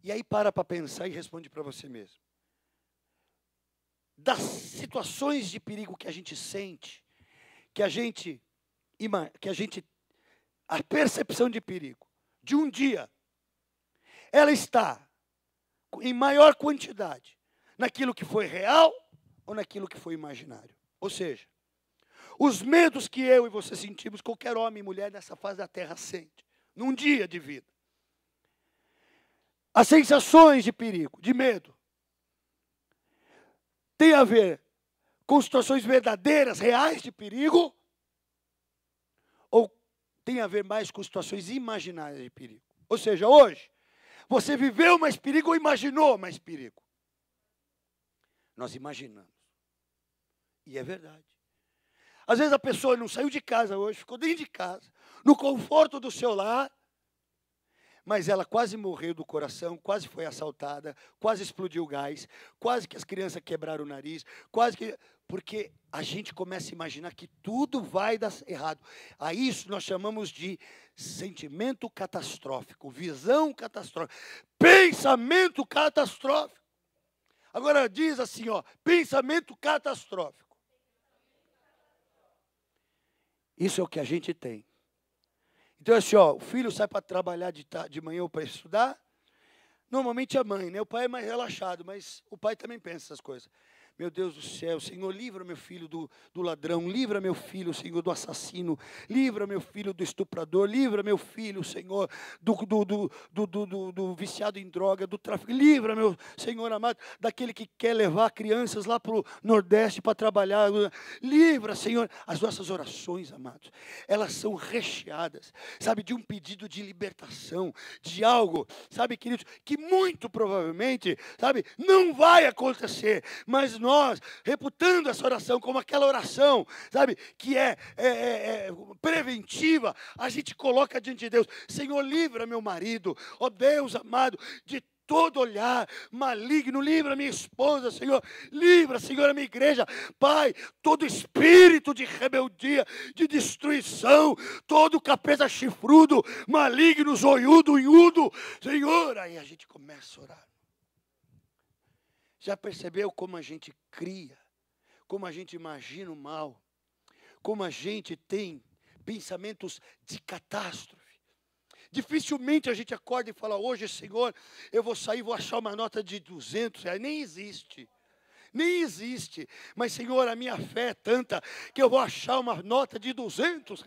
aí para pensar e responde para você mesmo. Das situações de perigo que a gente sente, a percepção de perigo de um dia, ela está em maior quantidade naquilo que foi real ou naquilo que foi imaginário. Ou seja, os medos que eu e você sentimos, qualquer homem e mulher nessa face da terra sente, num dia de vida. As sensações de perigo, de medo, tem a ver com situações verdadeiras, reais de perigo, ou tem a ver mais com situações imaginárias de perigo? Ou seja, hoje, você viveu mais perigo ou imaginou mais perigo? Nós imaginamos. E é verdade. Às vezes a pessoa não saiu de casa hoje, ficou dentro de casa, no conforto do seu lar, mas ela quase morreu do coração, quase foi assaltada, quase explodiu o gás, quase que as crianças quebraram o nariz, quase que... Porque a gente começa a imaginar que tudo vai dar errado. A isso nós chamamos de sentimento catastrófico, visão catastrófica, pensamento catastrófico. Agora diz assim, ó, pensamento catastrófico. Isso é o que a gente tem. Então, assim, ó, o filho sai para trabalhar de manhã ou para estudar. Normalmente a mãe, né? O pai é mais relaxado, mas o pai também pensa essas coisas. Meu Deus do céu, Senhor, livra meu filho do ladrão, livra meu filho, Senhor, do assassino, livra meu filho do estuprador, livra meu filho, Senhor, do viciado em droga, do tráfico, livra meu Senhor amado, daquele que quer levar crianças lá para o Nordeste para trabalhar, livra, Senhor. As nossas orações, amados, elas são recheadas, sabe, de um pedido de libertação, de algo, sabe, queridos, que muito provavelmente, sabe, não vai acontecer, mas nós, reputando essa oração como aquela oração, sabe, que é preventiva, a gente coloca diante de Deus, Senhor, livra meu marido, ó Deus amado, de todo olhar maligno, livra minha esposa, Senhor, livra, Senhor, a minha igreja, Pai, todo espírito de rebeldia, de destruição, todo capeta chifrudo, maligno, zoiudo, unhudo, Senhor, aí a gente começa a orar. Já percebeu como a gente cria, como a gente imagina o mal, como a gente tem pensamentos de catástrofe? Dificilmente a gente acorda e fala, hoje, Senhor, eu vou sair e vou achar uma nota de R$200, nem existe. Nem existe. Mas, Senhor, a minha fé é tanta que eu vou achar uma nota de R$200.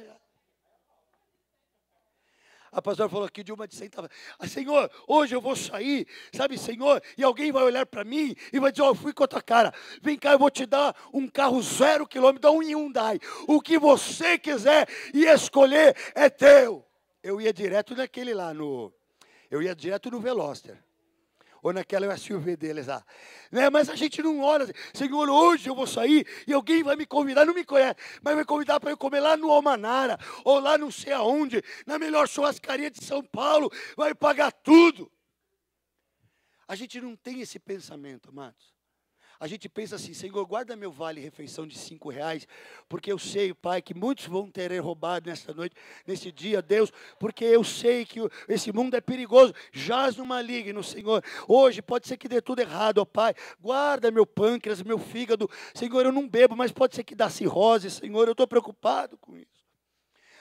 A pastora falou aqui de uma de centavos. Senhor, hoje eu vou sair, sabe, Senhor, e alguém vai olhar para mim e vai dizer, ó, eu fui com a tua cara. Vem cá, eu vou te dar um carro 0 km, dá um Hyundai. O que você quiser e escolher é teu. Eu ia direto naquele lá, eu ia direto no Veloster. Ou naquela SUV deles lá. Né? Mas a gente não olha assim, Senhor, hoje eu vou sair e alguém vai me convidar, não me conhece, mas vai convidar para eu comer lá no Almanara, ou lá não sei aonde, na melhor churrascaria de São Paulo, vai pagar tudo. A gente não tem esse pensamento, amados. A gente pensa assim, Senhor, guarda meu vale-refeição de R$5, porque eu sei, Pai, que muitos vão ter roubado nesta noite, nesse dia, Deus, porque eu sei que esse mundo é perigoso, jaz no maligno, Senhor. Hoje pode ser que dê tudo errado, ó Pai. Guarda meu pâncreas, meu fígado. Senhor, eu não bebo, mas pode ser que dá cirrose, Senhor, eu estou preocupado com isso.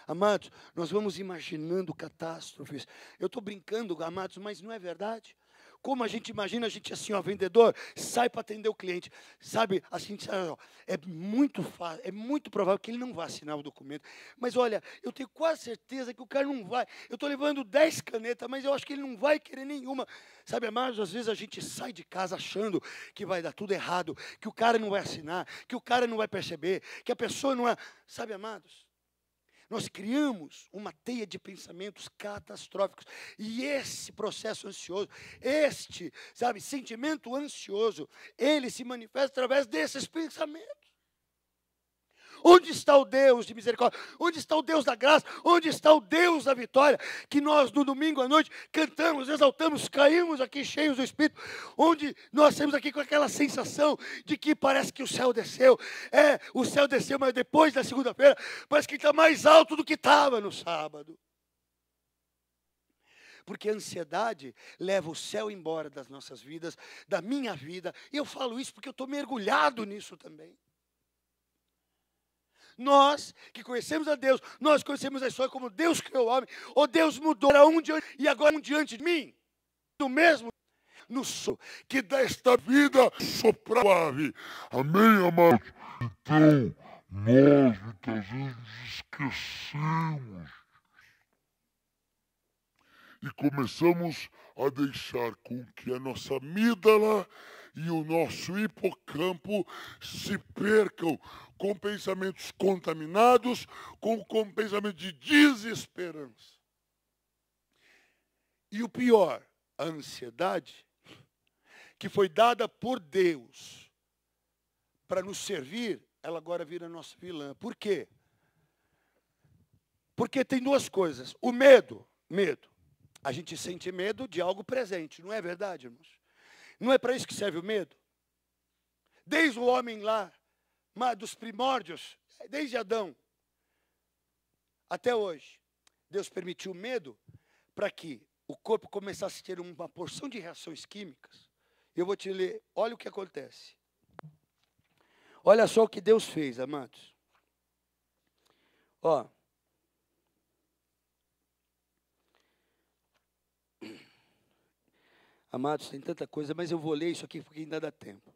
Amados, nós vamos imaginando catástrofes. Eu estou brincando, amados, mas não é verdade. Como a gente imagina, a gente assim, ó, vendedor, sai para atender o cliente. Sabe, assim, ó, é muito fácil, é muito provável que ele não vá assinar o documento. Mas olha, eu tenho quase certeza que o cara não vai. Eu estou levando 10 canetas, mas eu acho que ele não vai querer nenhuma. Sabe, amados, às vezes a gente sai de casa achando que vai dar tudo errado, que o cara não vai assinar, que o cara não vai perceber, que a pessoa não é. Sabe, amados? Nós criamos uma teia de pensamentos catastróficos. E esse processo ansioso, sabe, sentimento ansioso, ele se manifesta através desses pensamentos. Onde está o Deus de misericórdia? Onde está o Deus da graça? Onde está o Deus da vitória? Que nós, no domingo à noite, cantamos, exaltamos, caímos aqui cheios do Espírito. Onde nós temos aqui com aquela sensação de que parece que o céu desceu. O céu desceu, mas depois da segunda-feira, parece que está mais alto do que estava no sábado. Porque a ansiedade leva o céu embora das nossas vidas, da minha vida. E eu falo isso porque eu estou mergulhado nisso também. Nós que conhecemos a Deus, nós conhecemos a história como Deus criou o homem, ou Deus mudou para e agora diante de mim, do mesmo no sol, que desta vida Suave. Amém, amados? Então, nós muitas vezes nos esquecemos e começamos a deixar com que a nossa amígdala e o nosso hipocampo se percam com pensamentos contaminados, com pensamento de desesperança. E o pior, a ansiedade, que foi dada por Deus para nos servir, ela agora vira nossa vilã. Por quê? Porque tem duas coisas. O medo. A gente sente medo de algo presente, não é verdade, irmãos? Não é para isso que serve o medo? Desde o homem lá, dos primórdios, desde Adão até hoje, Deus permitiu o medo para que o corpo começasse a ter uma porção de reações químicas. Eu vou te ler, olha o que acontece. Olha só o que Deus fez, amados. Ó. Amados, tem tanta coisa, mas eu vou ler isso aqui porque ainda dá tempo.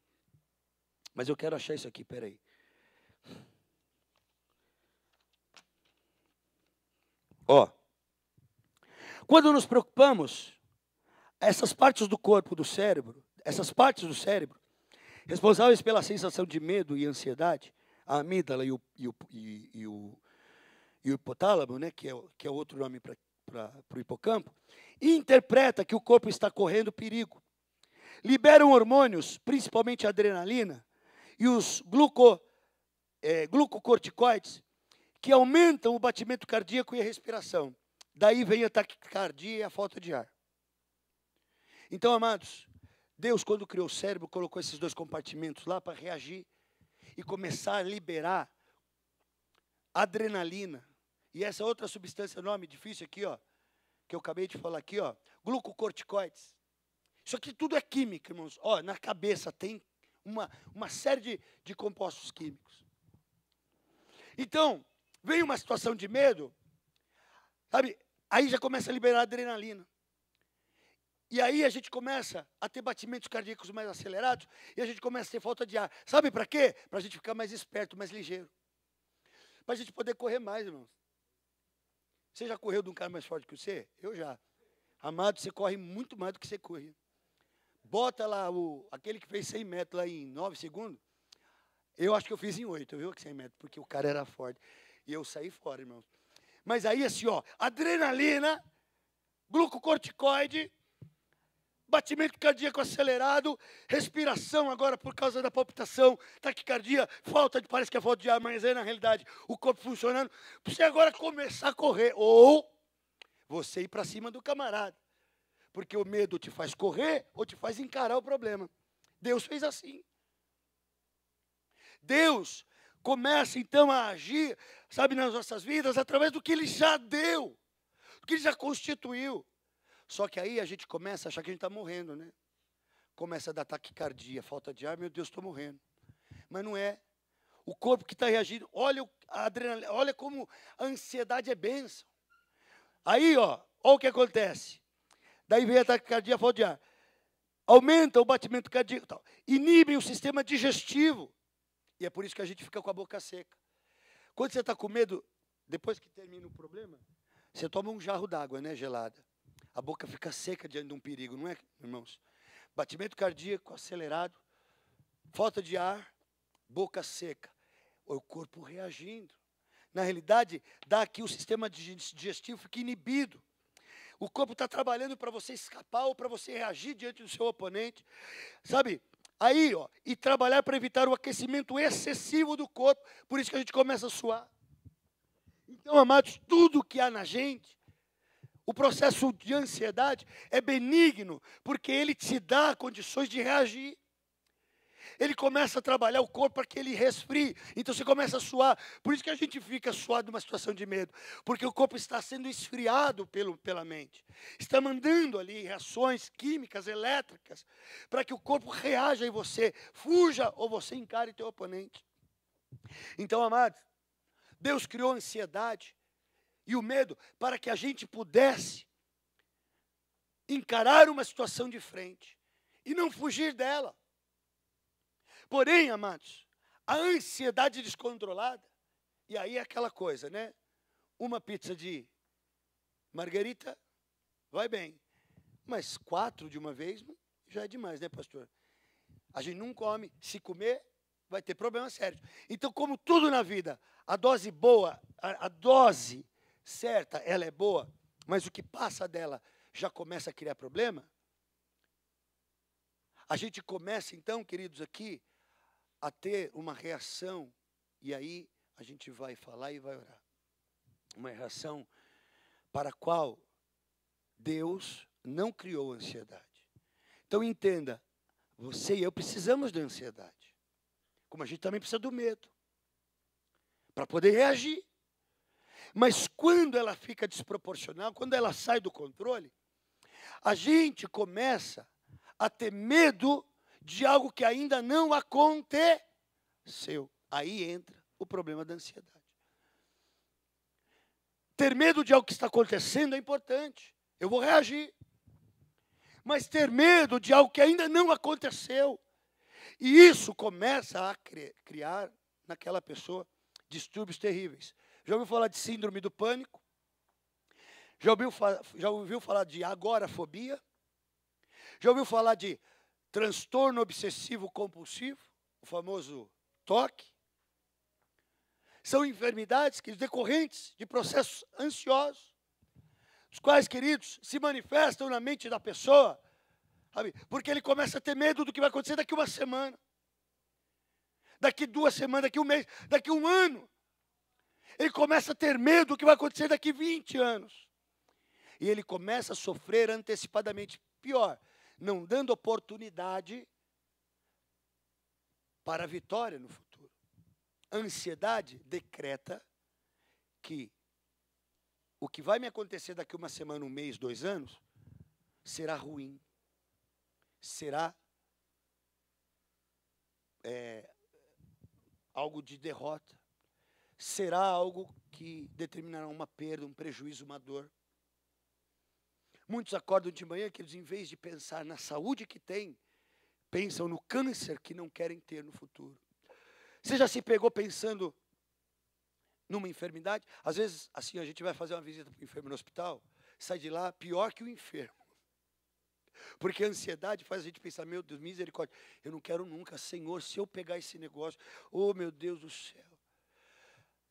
Mas eu quero achar isso aqui, peraí. Ó. Quando nos preocupamos, essas partes do corpo, do cérebro, responsáveis pela sensação de medo e ansiedade, a amígdala e o hipotálamo, né, que é outro nome para o hipocampo, interpreta que o corpo está correndo perigo. Liberam hormônios, principalmente a adrenalina, e os glucocorticoides, que aumentam o batimento cardíaco e a respiração. Daí vem a taquicardia e a falta de ar. Então, amados, Deus, quando criou o cérebro, colocou esses dois compartimentos lá para reagir e começar a liberar adrenalina. E essa outra substância, nome difícil aqui, ó, que eu acabei de falar aqui, ó, glucocorticoides. Isso aqui tudo é química, irmãos. Ó, na cabeça tem uma série de compostos químicos. Então, vem uma situação de medo, sabe? Aí já começa a liberar adrenalina. E aí a gente começa a ter batimentos cardíacos mais acelerados e a gente começa a ter falta de ar. Sabe para quê? Para a gente ficar mais esperto, mais ligeiro. Para a gente poder correr mais, irmãos. Você já correu de um cara mais forte que você? Eu já. Amado, você corre muito mais do que você corria. Bota lá aquele que fez 100 metros lá em 9 segundos. Eu acho que eu fiz em 8, viu? 100 metros, porque o cara era forte. E eu saí fora, irmãos. Mas aí assim, ó, adrenalina, glucocorticoide, batimento cardíaco acelerado, respiração agora por causa da palpitação, taquicardia, parece que é falta de ar, mas é na realidade o corpo funcionando. Para você agora começar a correr, ou você ir para cima do camarada. Porque o medo te faz correr ou te faz encarar o problema. Deus fez assim. Deus começa então a agir, sabe, nas nossas vidas, através do que Ele já deu, do que Ele já constituiu. Só que aí a gente começa a achar que a gente está morrendo, né? Começa a dar taquicardia, falta de ar, meu Deus, estou morrendo. Mas não é. O corpo que está reagindo, olha a adrenalina, olha como a ansiedade é bênção. Aí, olha o que acontece. Daí vem a taquicardia, falta de ar. Aumenta o batimento cardíaco, tal. Inibe o sistema digestivo. E é por isso que a gente fica com a boca seca. Quando você está com medo, depois que termina o problema, você toma um jarro d'água, né, gelada. A boca fica seca diante de um perigo, não é, irmãos? Batimento cardíaco acelerado, falta de ar, boca seca. O corpo reagindo. Na realidade, dá aqui o sistema digestivo fica inibido. O corpo está trabalhando para você escapar ou para você reagir diante do seu oponente. Sabe? Aí, ó, e trabalhar para evitar o aquecimento excessivo do corpo. Por isso que a gente começa a suar. Então, amados, tudo que há na gente, o processo de ansiedade é benigno, porque ele te dá condições de reagir. Ele começa a trabalhar o corpo para que ele resfrie. Então você começa a suar. Por isso que a gente fica suado numa situação de medo. Porque o corpo está sendo esfriado pela mente. Está mandando ali reações químicas, elétricas, para que o corpo reaja em você. Fuja ou você encare teu oponente. Então, amados, Deus criou a ansiedade e o medo para que a gente pudesse encarar uma situação de frente e não fugir dela. Porém, amados, a ansiedade descontrolada, e aí é aquela coisa, né? Uma pizza de margarita vai bem, mas 4 de uma vez já é demais, né, pastor? A gente não come, se comer, vai ter problema sério. Então, como tudo na vida, a dose boa, a dose certa, ela é boa, mas o que passa dela já começa a criar problema. A gente começa, então, queridos, aqui, a ter uma reação, e aí a gente vai falar e vai orar. Uma reação para a qual Deus não criou ansiedade. Então entenda, você e eu precisamos da ansiedade, como a gente também precisa do medo, para poder reagir. Mas quando ela fica desproporcional, quando ela sai do controle, a gente começa a ter medo de algo que ainda não aconteceu. Aí entra o problema da ansiedade. Ter medo de algo que está acontecendo é importante. Eu vou reagir. Mas ter medo de algo que ainda não aconteceu. E isso começa a criar naquela pessoa distúrbios terríveis. Já ouviu falar de síndrome do pânico? Já ouviu falar de agorafobia? Já ouviu falar de transtorno obsessivo compulsivo, o famoso TOC? São enfermidades decorrentes de processos ansiosos, os quais, queridos, se manifestam na mente da pessoa, sabe? Porque ele começa a ter medo do que vai acontecer daqui uma semana, daqui 2 semanas, daqui um mês, daqui um ano. Ele começa a ter medo do que vai acontecer daqui 20 anos. E ele começa a sofrer antecipadamente. Pior, não dando oportunidade para a vitória no futuro. A ansiedade decreta que o que vai me acontecer daqui uma semana, um mês, 2 anos, será ruim. Será algo de derrota. Será algo que determinará uma perda, um prejuízo, uma dor. Muitos acordam de manhã que eles, em vez de pensar na saúde que têm, pensam no câncer que não querem ter no futuro. Você já se pegou pensando numa enfermidade? Às vezes, assim, a gente vai fazer uma visita para o enfermo no hospital, sai de lá pior que o enfermo. Porque a ansiedade faz a gente pensar, meu Deus, misericórdia, eu não quero nunca, Senhor, se eu pegar esse negócio, oh meu Deus do céu.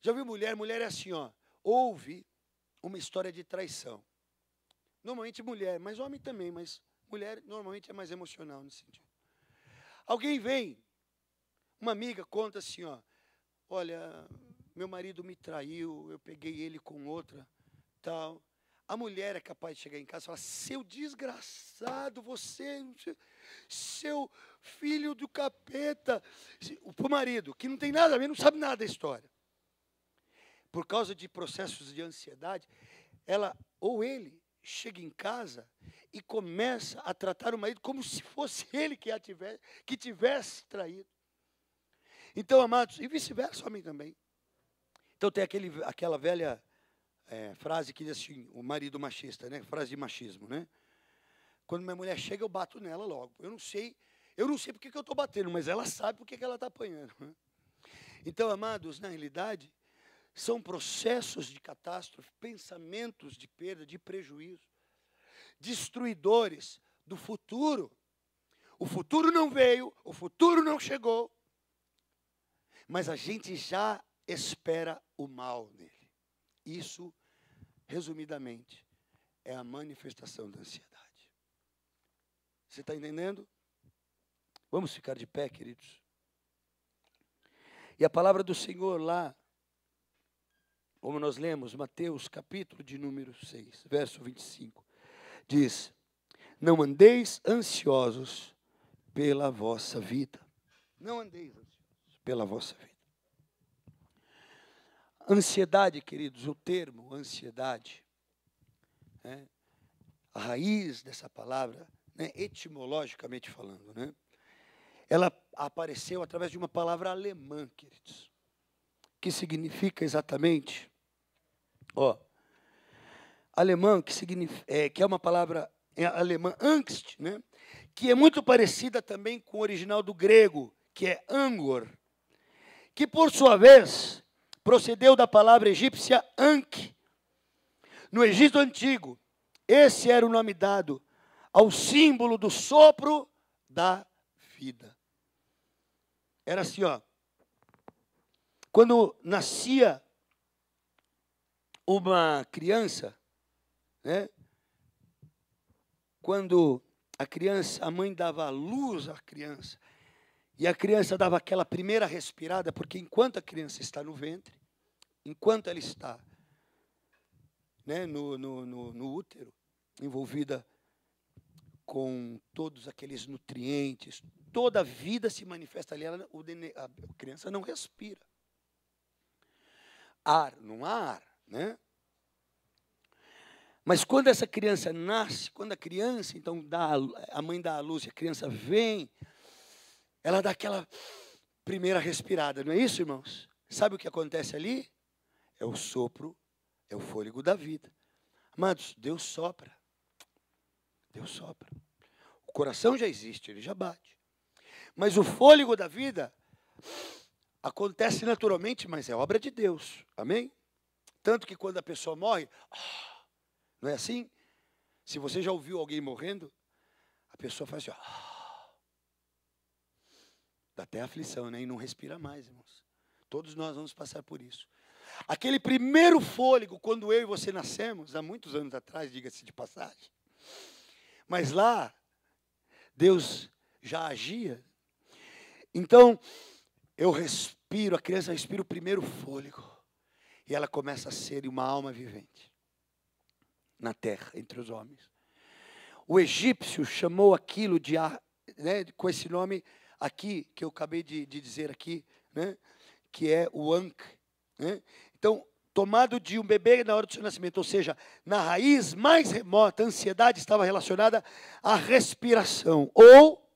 Já viu mulher? Mulher é assim, ó, ouve uma história de traição. Normalmente mulher, mas homem também, mas mulher normalmente é mais emocional nesse sentido. Alguém vem, uma amiga conta assim, ó, olha, meu marido me traiu, eu peguei ele com outra, tal. A mulher é capaz de chegar em casa e falar, seu desgraçado, você, seu filho do capeta. Para o marido, que não tem nada a ver, não sabe nada da história. Por causa de processos de ansiedade, ela ou ele chega em casa e começa a tratar o marido como se fosse ele que tivesse traído. Então, amados, e vice-versa, homem também. Então tem aquela velha frase que diz assim, o marido machista, né? Frase de machismo, né? Quando minha mulher chega, eu bato nela logo. Eu não sei porque que eu estou batendo, mas ela sabe porque que ela está apanhando. Né? Então, amados, na realidade, são processos de catástrofe, pensamentos de perda, de prejuízo, destruidores do futuro. O futuro não veio, o futuro não chegou, mas a gente já espera o mal nele. Isso, resumidamente, é a manifestação da ansiedade. Você está entendendo? Vamos ficar de pé, queridos. E a palavra do Senhor lá, como nós lemos, Mateus, capítulo de número 6, verso 25, diz: não andeis ansiosos pela vossa vida. Não andeis ansiosos pela vossa vida. Ansiedade, queridos, o termo ansiedade, a raiz dessa palavra, etimologicamente falando, ela apareceu através de uma palavra alemã, queridos, que significa exatamente, alemã, que é uma palavra alemã, Angst, que é muito parecida também com o original do grego, que é angor, que por sua vez procedeu da palavra egípcia Ankh. No Egito Antigo, esse era o nome dado ao símbolo do sopro da vida. Era assim, quando nascia uma criança, quando a mãe dava a luz à criança, e a criança dava aquela primeira respirada, porque enquanto a criança está no ventre, enquanto ela está no útero, envolvida com todos aqueles nutrientes, toda a vida se manifesta ali, a criança não respira. Não há ar, Mas quando essa criança nasce, quando a criança, então, a mãe dá a luz e a criança vem, ela dá aquela primeira respirada, não é isso, irmãos? Sabe o que acontece ali? É o sopro, é o fôlego da vida. Amados, Deus sopra. Deus sopra. O coração já existe, ele já bate. Mas o fôlego da vida acontece naturalmente, mas é obra de Deus. Amém? Tanto que quando a pessoa morre, não é assim? Se você já ouviu alguém morrendo, a pessoa faz assim, dá até aflição, e não respira mais, irmãos. Todos nós vamos passar por isso. Aquele primeiro fôlego, quando eu e você nascemos, há muitos anos atrás, diga-se de passagem. Mas lá, Deus já agia. Então, eu respiro, a criança respira o primeiro fôlego. E ela começa a ser uma alma vivente na terra, entre os homens. O egípcio chamou aquilo com esse nome aqui, que eu acabei de dizer aqui, que é o Ankh. Então, tomado de um bebê na hora do seu nascimento, ou seja, na raiz mais remota, a ansiedade estava relacionada à respiração, ou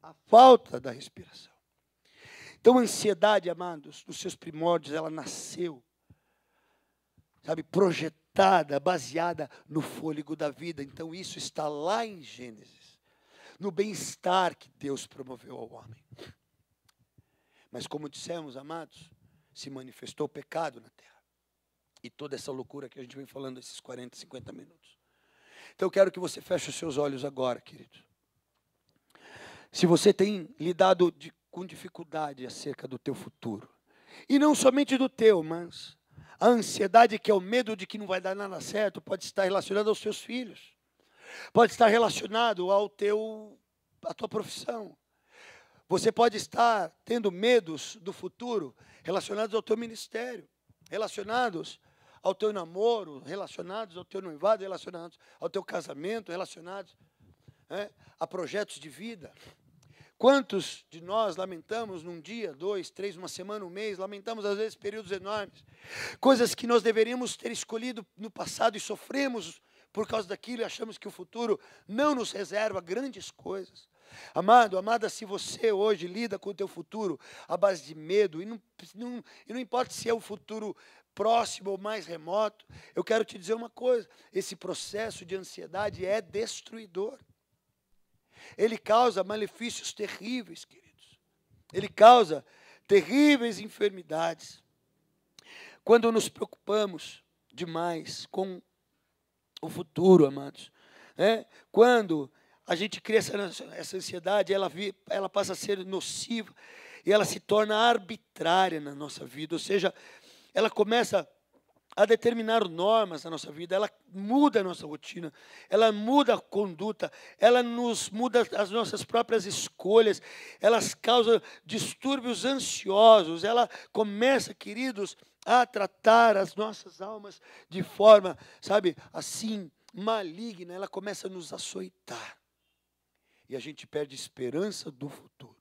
à falta da respiração. Então, a ansiedade, amados, nos seus primórdios, ela nasceu, projetada, baseada no fôlego da vida. Então, isso está lá em Gênesis, no bem-estar que Deus promoveu ao homem. Mas, como dissemos, amados, se manifestou o pecado na terra. E toda essa loucura que a gente vem falando esses 40, 50 minutos. Então, eu quero que você feche os seus olhos agora, querido. Se você tem lidado com dificuldade acerca do teu futuro, e não somente do teu, mas a ansiedade, que é o medo de que não vai dar nada certo, pode estar relacionado aos seus filhos, pode estar relacionado à tua profissão. Você pode estar tendo medos do futuro relacionados ao teu ministério, relacionados ao teu namoro, relacionados ao teu noivado, relacionados ao teu casamento, relacionados a projetos de vida. Quantos de nós lamentamos num dia, 2, 3, uma semana, um mês, lamentamos às vezes períodos enormes, coisas que nós deveríamos ter escolhido no passado e sofremos por causa daquilo e achamos que o futuro não nos reserva grandes coisas. Amado, amada, se você hoje lida com o teu futuro à base de medo, e não importa se é o futuro próximo ou mais remoto, eu quero te dizer uma coisa, esse processo de ansiedade é destruidor. Ele causa malefícios terríveis, queridos. Ele causa terríveis enfermidades. Quando nos preocupamos demais com o futuro, amados, quando a gente cria essa ansiedade, ela passa a ser nociva e ela se torna arbitrária na nossa vida, ou seja, ela começa a determinar normas na nossa vida, ela muda a nossa rotina, ela muda a conduta, ela nos muda as nossas próprias escolhas, elas causam distúrbios ansiosos, ela começa, queridos, a tratar as nossas almas de forma, sabe, assim, maligna, ela começa a nos açoitar. E a gente perde esperança do futuro.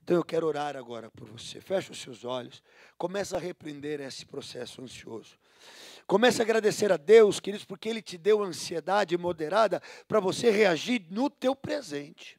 Então eu quero orar agora por você. Fecha os seus olhos. Começa a repreender esse processo ansioso. Comece a agradecer a Deus, queridos, porque Ele te deu ansiedade moderada para você reagir no teu presente.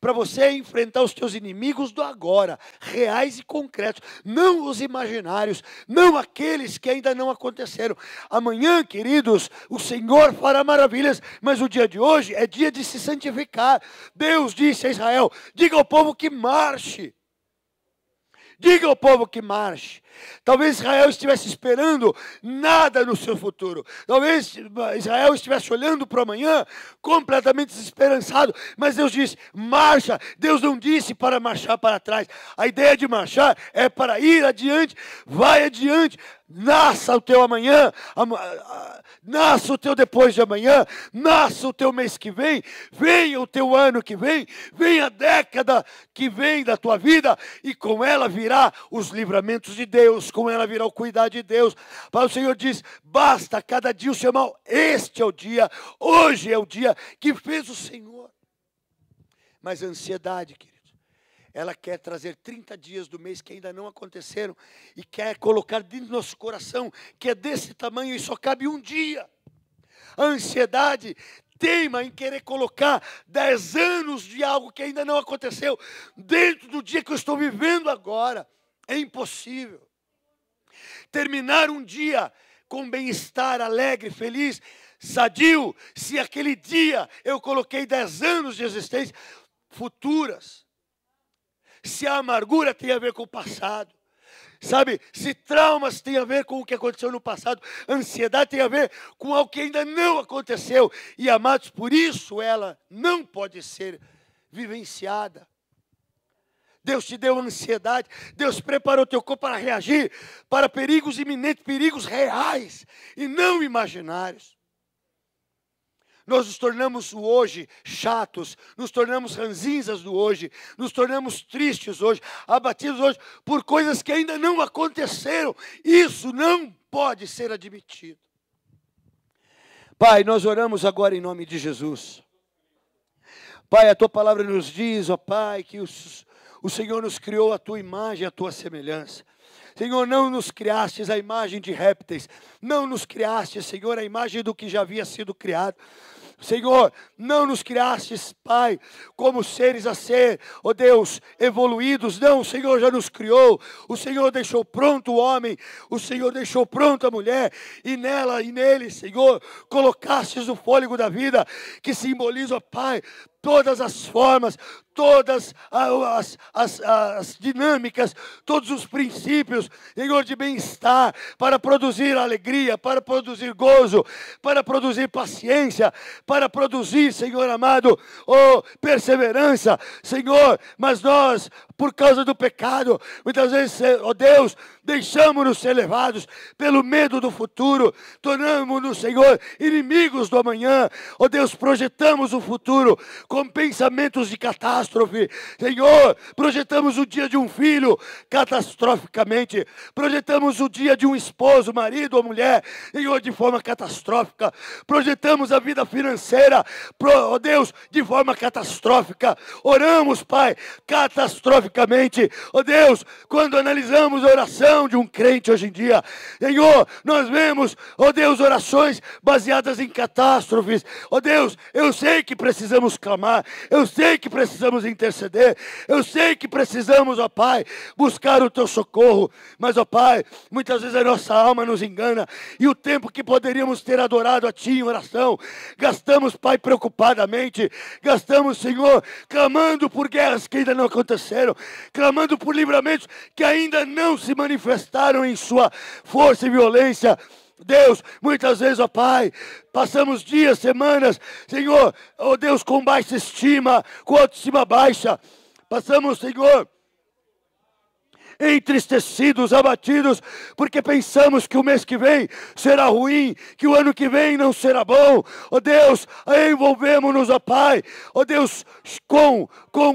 Para você enfrentar os teus inimigos do agora, reais e concretos, não os imaginários, não aqueles que ainda não aconteceram. Amanhã, queridos, o Senhor fará maravilhas, mas o dia de hoje é dia de se santificar. Deus disse a Israel, diga ao povo que marche. Diga ao povo que marche. Talvez Israel estivesse esperando nada no seu futuro. Talvez Israel estivesse olhando para o amanhã completamente desesperançado. Mas Deus disse, marcha. Deus não disse para marchar para trás. A ideia de marchar é para ir adiante. Vai adiante. Nasça o teu amanhã, nasça o teu depois de amanhã, nasça o teu mês que vem, venha o teu ano que vem, venha a década que vem da tua vida, e com ela virá os livramentos de Deus, com ela virá o cuidado de Deus. Para o Senhor diz, basta cada dia o seu mal, este é o dia, hoje é o dia que fez o Senhor. Mas a ansiedade, querido, ela quer trazer 30 dias do mês que ainda não aconteceram e quer colocar dentro do nosso coração que é desse tamanho e só cabe um dia. A ansiedade teima em querer colocar 10 anos de algo que ainda não aconteceu dentro do dia que eu estou vivendo agora. É impossível. Terminar um dia com bem-estar, alegre, feliz, sadio, se aquele dia eu coloquei 10 anos de existência futuras. Se a amargura tem a ver com o passado, sabe? Se traumas tem a ver com o que aconteceu no passado, ansiedade tem a ver com algo que ainda não aconteceu. E, amados, por isso ela não pode ser vivenciada. Deus te deu ansiedade, Deus preparou teu corpo para reagir para perigos iminentes, perigos reais e não imaginários. Nós nos tornamos o hoje chatos, nos tornamos ranzinzas do hoje, nos tornamos tristes hoje, abatidos hoje por coisas que ainda não aconteceram. Isso não pode ser admitido. Pai, nós oramos agora em nome de Jesus. Pai, a tua palavra nos diz, ó Pai, que o Senhor nos criou a tua imagem, a tua semelhança. Senhor, não nos criastes a imagem de répteis, não nos criastes, Senhor, a imagem do que já havia sido criado. Senhor, não nos criastes, Pai, como seres a ser, ó Deus, evoluídos. Não, o Senhor já nos criou. O Senhor deixou pronto o homem, o Senhor deixou pronto a mulher, e nela e nele, Senhor, colocastes o fôlego da vida, que simboliza, ó Pai, todas as formas, todas as dinâmicas, todos os princípios, Senhor, de bem-estar, para produzir alegria, para produzir gozo, para produzir paciência, para produzir, Senhor amado, perseverança, Senhor. Mas nós, por causa do pecado, muitas vezes, ó Deus, deixamos-nos ser levados pelo medo do futuro, tornamos-nos, Senhor, inimigos do amanhã. Ó Deus, projetamos o futuro com pensamentos de catástrofe. Senhor, projetamos o dia de um filho catastroficamente, projetamos o dia de um esposo, marido ou mulher, Senhor, de forma catastrófica, projetamos a vida financeira, ó Deus, de forma catastrófica. Oramos, Pai, catastroficamente. Ó Deus, quando analisamos a oração, oração de um crente hoje em dia. Senhor, nós vemos, ó Deus, orações baseadas em catástrofes. Ó Deus, eu sei que precisamos clamar, eu sei que precisamos interceder, eu sei que precisamos, ó Pai, buscar o teu socorro. Mas, ó Pai, muitas vezes a nossa alma nos engana e o tempo que poderíamos ter adorado a Ti em oração, gastamos, Pai, preocupadamente, gastamos, Senhor, clamando por guerras que ainda não aconteceram, clamando por livramentos que ainda não se manifestaram em sua força e violência. Deus, muitas vezes, ó Pai, passamos dias, semanas, Senhor, ó Deus, com baixa estima, com autoestima baixa, passamos, Senhor, entristecidos, abatidos, porque pensamos que o mês que vem será ruim, que o ano que vem não será bom. Ó Deus, envolvemos-nos, ó Pai, ó Deus, com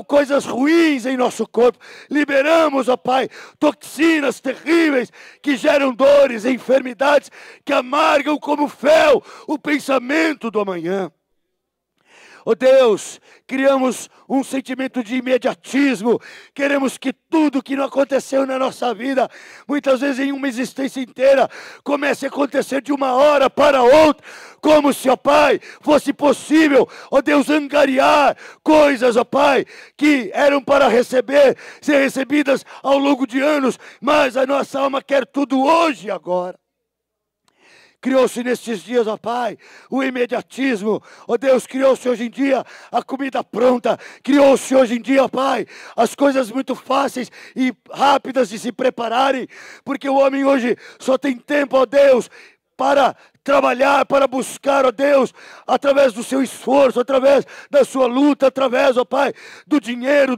coisas ruins em nosso corpo. Liberamos, ó Pai, toxinas terríveis que geram dores, enfermidades, que amargam como fel o pensamento do amanhã. Ó Deus, criamos um sentimento de imediatismo, queremos que tudo que não aconteceu na nossa vida, muitas vezes em uma existência inteira, comece a acontecer de uma hora para outra, como se, ó Pai, fosse possível, ó Deus, angariar coisas, ó Pai, que eram para ser recebidas ao longo de anos, mas a nossa alma quer tudo hoje e agora. Criou-se nestes dias, ó Pai, o imediatismo. Ó Deus, criou-se hoje em dia a comida pronta. Criou-se hoje em dia, ó Pai, as coisas muito fáceis e rápidas de se prepararem. Porque o homem hoje só tem tempo, ó Deus, para trabalhar, para buscar, ó Deus, através do seu esforço, através da sua luta, através, ó Pai, do dinheiro,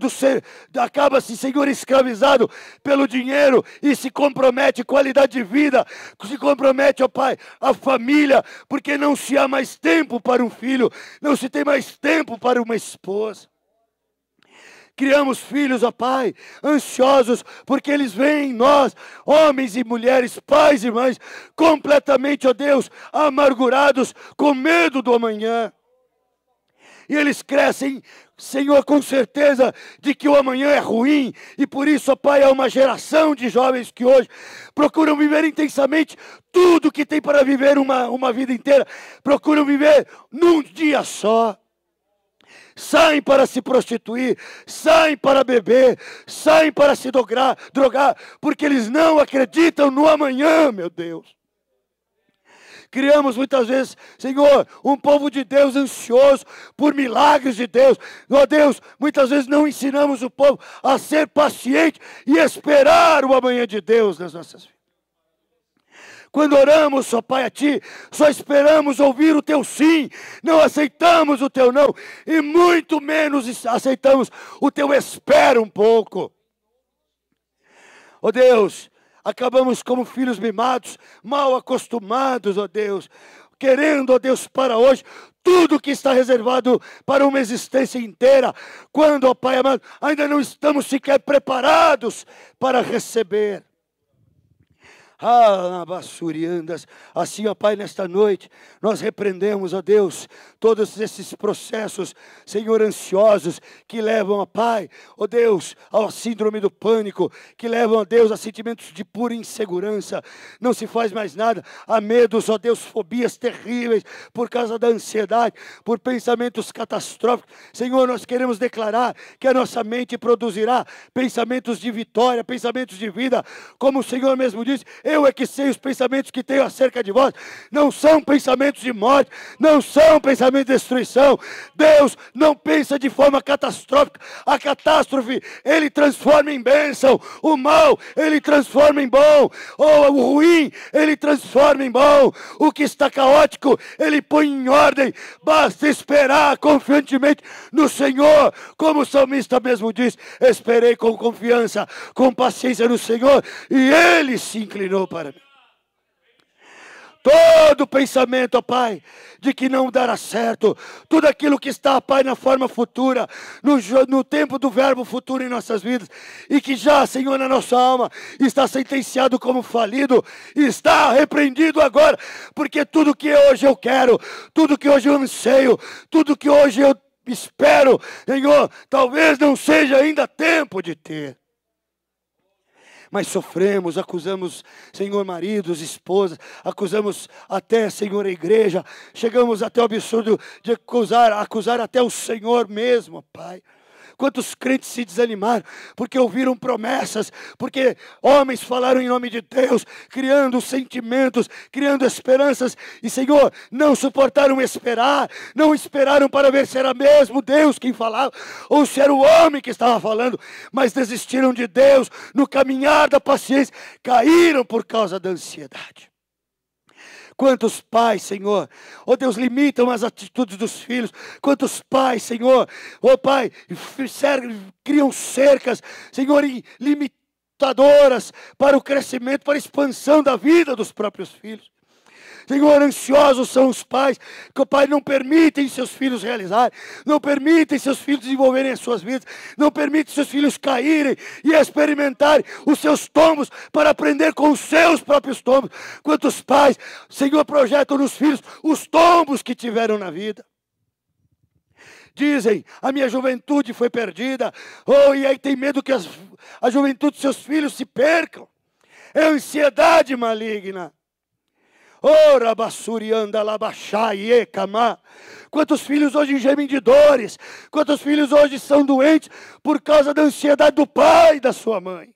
acaba-se, Senhor, escravizado pelo dinheiro e se compromete qualidade de vida, se compromete, ó Pai, a família, porque não se há mais tempo para um filho, não se tem mais tempo para uma esposa. Criamos filhos, ó Pai, ansiosos, porque eles veem em nós, homens e mulheres, pais e mães, completamente, ó Deus, amargurados, com medo do amanhã. E eles crescem, Senhor, com certeza de que o amanhã é ruim. E por isso, ó Pai, há uma geração de jovens que hoje procuram viver intensamente tudo que tem para viver uma vida inteira. Procuram viver num dia só. Saem para se prostituir, saem para beber, saem para se drogar, porque eles não acreditam no amanhã, meu Deus. Criamos muitas vezes, Senhor, um povo de Deus ansioso por milagres de Deus. Ó Deus, muitas vezes não ensinamos o povo a ser paciente e esperar o amanhã de Deus nas nossas vidas. Quando oramos, ó Pai, a Ti, só esperamos ouvir o Teu sim, não aceitamos o Teu não, e muito menos aceitamos o Teu espera um pouco. Ó Deus, acabamos como filhos mimados, mal acostumados, ó Deus, querendo, ó Deus, para hoje, tudo que está reservado para uma existência inteira, quando, ó Pai amado, ainda não estamos sequer preparados para receber. Bassuriandas. Assim, ó Pai, nesta noite, nós repreendemos, ó Deus, todos esses processos, Senhor, ansiosos, que levam, ó Pai, ó Deus, ao síndrome do pânico, que levam, ó Deus, a sentimentos de pura insegurança. Não se faz mais nada, há medos, ó Deus, fobias terríveis, por causa da ansiedade, por pensamentos catastróficos. Senhor, nós queremos declarar que a nossa mente produzirá pensamentos de vitória, pensamentos de vida, como o Senhor mesmo disse, eu é que sei os pensamentos que tenho acerca de vós. Não são pensamentos de morte, não são pensamentos de destruição. Deus não pensa de forma catastrófica. A catástrofe, Ele transforma em bênção. O mal, Ele transforma em bom. Ou o ruim, Ele transforma em bom. O que está caótico, Ele põe em ordem. Basta esperar confiantemente no Senhor. Como o salmista mesmo diz, esperei com confiança, com paciência no Senhor, e Ele se inclinou para mim. Todo pensamento, ó Pai, de que não dará certo, tudo aquilo que está, Pai, na forma futura, no tempo do verbo futuro em nossas vidas, e que já, Senhor, na nossa alma, está sentenciado como falido, está repreendido agora, porque tudo que hoje eu quero, tudo que hoje eu anseio, tudo que hoje eu espero, Senhor, talvez não seja ainda tempo de ter. mas sofremos, acusamos, Senhor, maridos, esposas, acusamos até, Senhor, a igreja, chegamos até o absurdo de acusar até o Senhor mesmo, Pai. Quantos crentes se desanimaram, porque ouviram promessas, porque homens falaram em nome de Deus, criando sentimentos, criando esperanças, e Senhor, não suportaram esperar, não esperaram para ver se era mesmo Deus quem falava, ou se era o homem que estava falando, mas desistiram de Deus, no caminhar da paciência, caíram por causa da ansiedade. Quantos pais, Senhor, ó Deus, limitam as atitudes dos filhos. Quantos pais, Senhor, ó Pai, criam cercas, Senhor, limitadoras para o crescimento, para a expansão da vida dos próprios filhos. Senhor, ansiosos são os pais, que o Pai não permitem seus filhos realizarem, não permitem seus filhos desenvolverem as suas vidas, não permitem seus filhos caírem e experimentarem os seus tombos para aprender com os seus próprios tombos. Quantos pais, Senhor, projetam nos filhos os tombos que tiveram na vida. Dizem, a minha juventude foi perdida, e aí tem medo que a juventude de seus filhos se percam. É ansiedade maligna. Ora, bassurianda, labachai, ecamá. Quantos filhos hoje gemem de dores? Quantos filhos hoje são doentes por causa da ansiedade do pai e da sua mãe?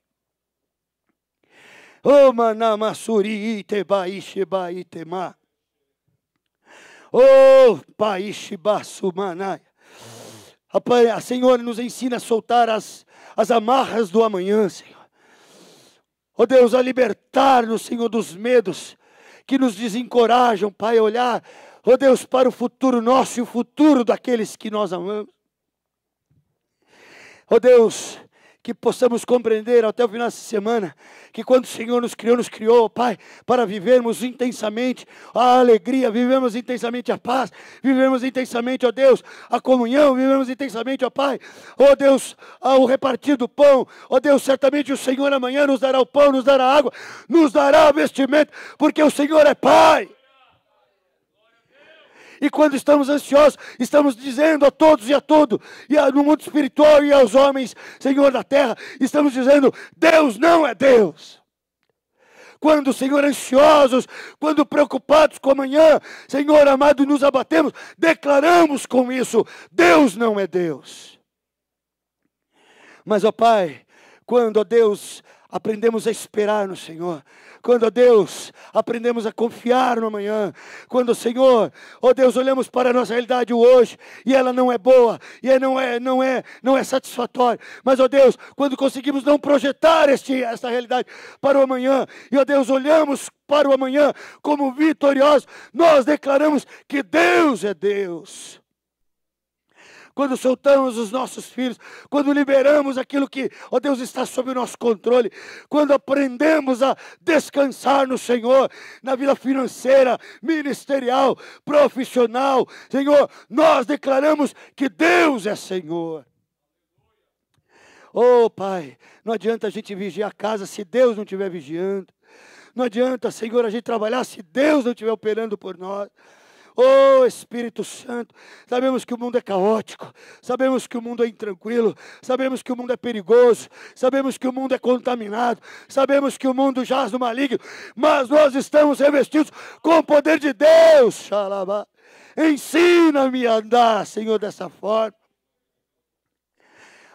Oh, manamassuri, itebai, shebai, temá. Oh, pai, shibasu, manai. A Senhor nos ensina a soltar as amarras do amanhã, Senhor. Oh Deus, a libertar-nos, Senhor, dos medos que nos desencorajam, Pai, a olhar, ó Deus, para o futuro nosso e o futuro daqueles que nós amamos. Ó Deus, que possamos compreender até o final dessa semana, que quando o Senhor nos criou, Pai, para vivermos intensamente a alegria, vivemos intensamente a paz, vivemos intensamente, ó Deus, a comunhão, vivemos intensamente, ó Pai, ó Deus, o repartir do pão, ó Deus, certamente o Senhor amanhã nos dará o pão, nos dará água, nos dará vestimento, porque o Senhor é Pai. E quando estamos ansiosos, estamos dizendo a todos e a tudo, no mundo espiritual e aos homens, Senhor da terra, estamos dizendo, Deus não é Deus. Quando, Senhor, ansiosos, quando preocupados com amanhã, Senhor amado, nos abatemos, declaramos com isso, Deus não é Deus. Mas, ó Pai, quando, ó Deus, aprendemos a esperar no Senhor, quando, ó Deus, aprendemos a confiar no amanhã, quando, Senhor, ó Deus, olhamos para a nossa realidade hoje, e ela não é boa, e não é satisfatória, mas, ó Deus, quando conseguimos não projetar esta realidade para o amanhã, e, ó Deus, olhamos para o amanhã como vitoriosos, nós declaramos que Deus é Deus. Quando soltamos os nossos filhos, quando liberamos aquilo que, ó Deus, está sob o nosso controle, quando aprendemos a descansar no Senhor, na vida financeira, ministerial, profissional, Senhor, nós declaramos que Deus é Senhor. Oh, Pai, não adianta a gente vigiar a casa se Deus não estiver vigiando. Não adianta, Senhor, a gente trabalhar se Deus não estiver operando por nós. Oh, Espírito Santo, sabemos que o mundo é caótico, sabemos que o mundo é intranquilo, sabemos que o mundo é perigoso, sabemos que o mundo é contaminado, sabemos que o mundo jaz no maligno, mas nós estamos revestidos com o poder de Deus. Xalabá. Ensina-me a andar, Senhor, dessa forma.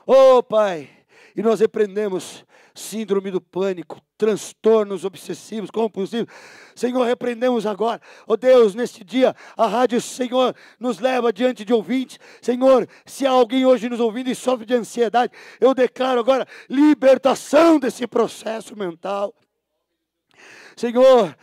Oh, Pai, e nós repreendemos síndrome do pânico, transtornos obsessivos, compulsivos. Senhor, repreendemos agora. Oh Deus, neste dia, a rádio, Senhor, nos leva diante de ouvintes. Senhor, se há alguém hoje nos ouvindo e sofre de ansiedade, eu declaro agora libertação desse processo mental. Senhor,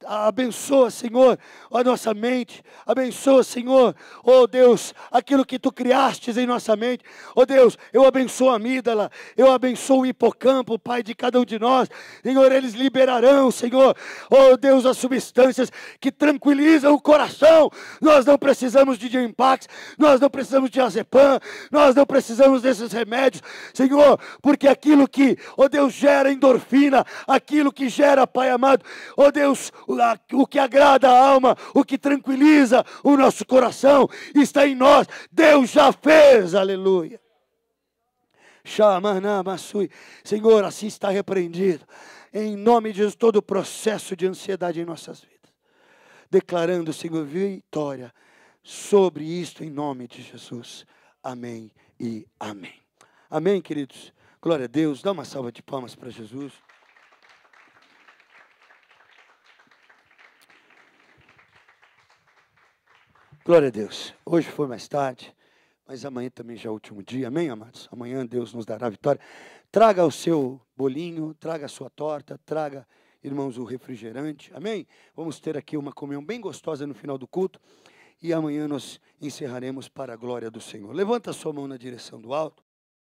abençoa, Senhor, a nossa mente, abençoa, Senhor, oh Deus, aquilo que Tu criastes em nossa mente, oh Deus, eu abençoo a amígdala, eu abençoo o hipocampo, Pai, de cada um de nós, Senhor, eles liberarão, Senhor, oh Deus, as substâncias que tranquilizam o coração. Nós não precisamos de Impax, nós não precisamos de Azepam, nós não precisamos desses remédios, Senhor, porque aquilo que, oh Deus, gera endorfina, aquilo que gera, Pai amado, oh Deus, o que agrada a alma, o que tranquiliza o nosso coração, está em nós. Deus já fez, aleluia. Senhor, assim está repreendido. Em nome de Jesus, todo o processo de ansiedade em nossas vidas. Declarando, Senhor, vitória sobre isto em nome de Jesus. Amém e amém. Amém, queridos? Glória a Deus. Dá uma salva de palmas para Jesus. Glória a Deus. Hoje foi mais tarde, mas amanhã também já é o último dia. Amém, amados? Amanhã Deus nos dará vitória. Traga o seu bolinho, traga a sua torta, traga, irmãos, o refrigerante. Amém? Vamos ter aqui uma comunhão bem gostosa no final do culto. E amanhã nós encerraremos para a glória do Senhor. Levanta a sua mão na direção do alto.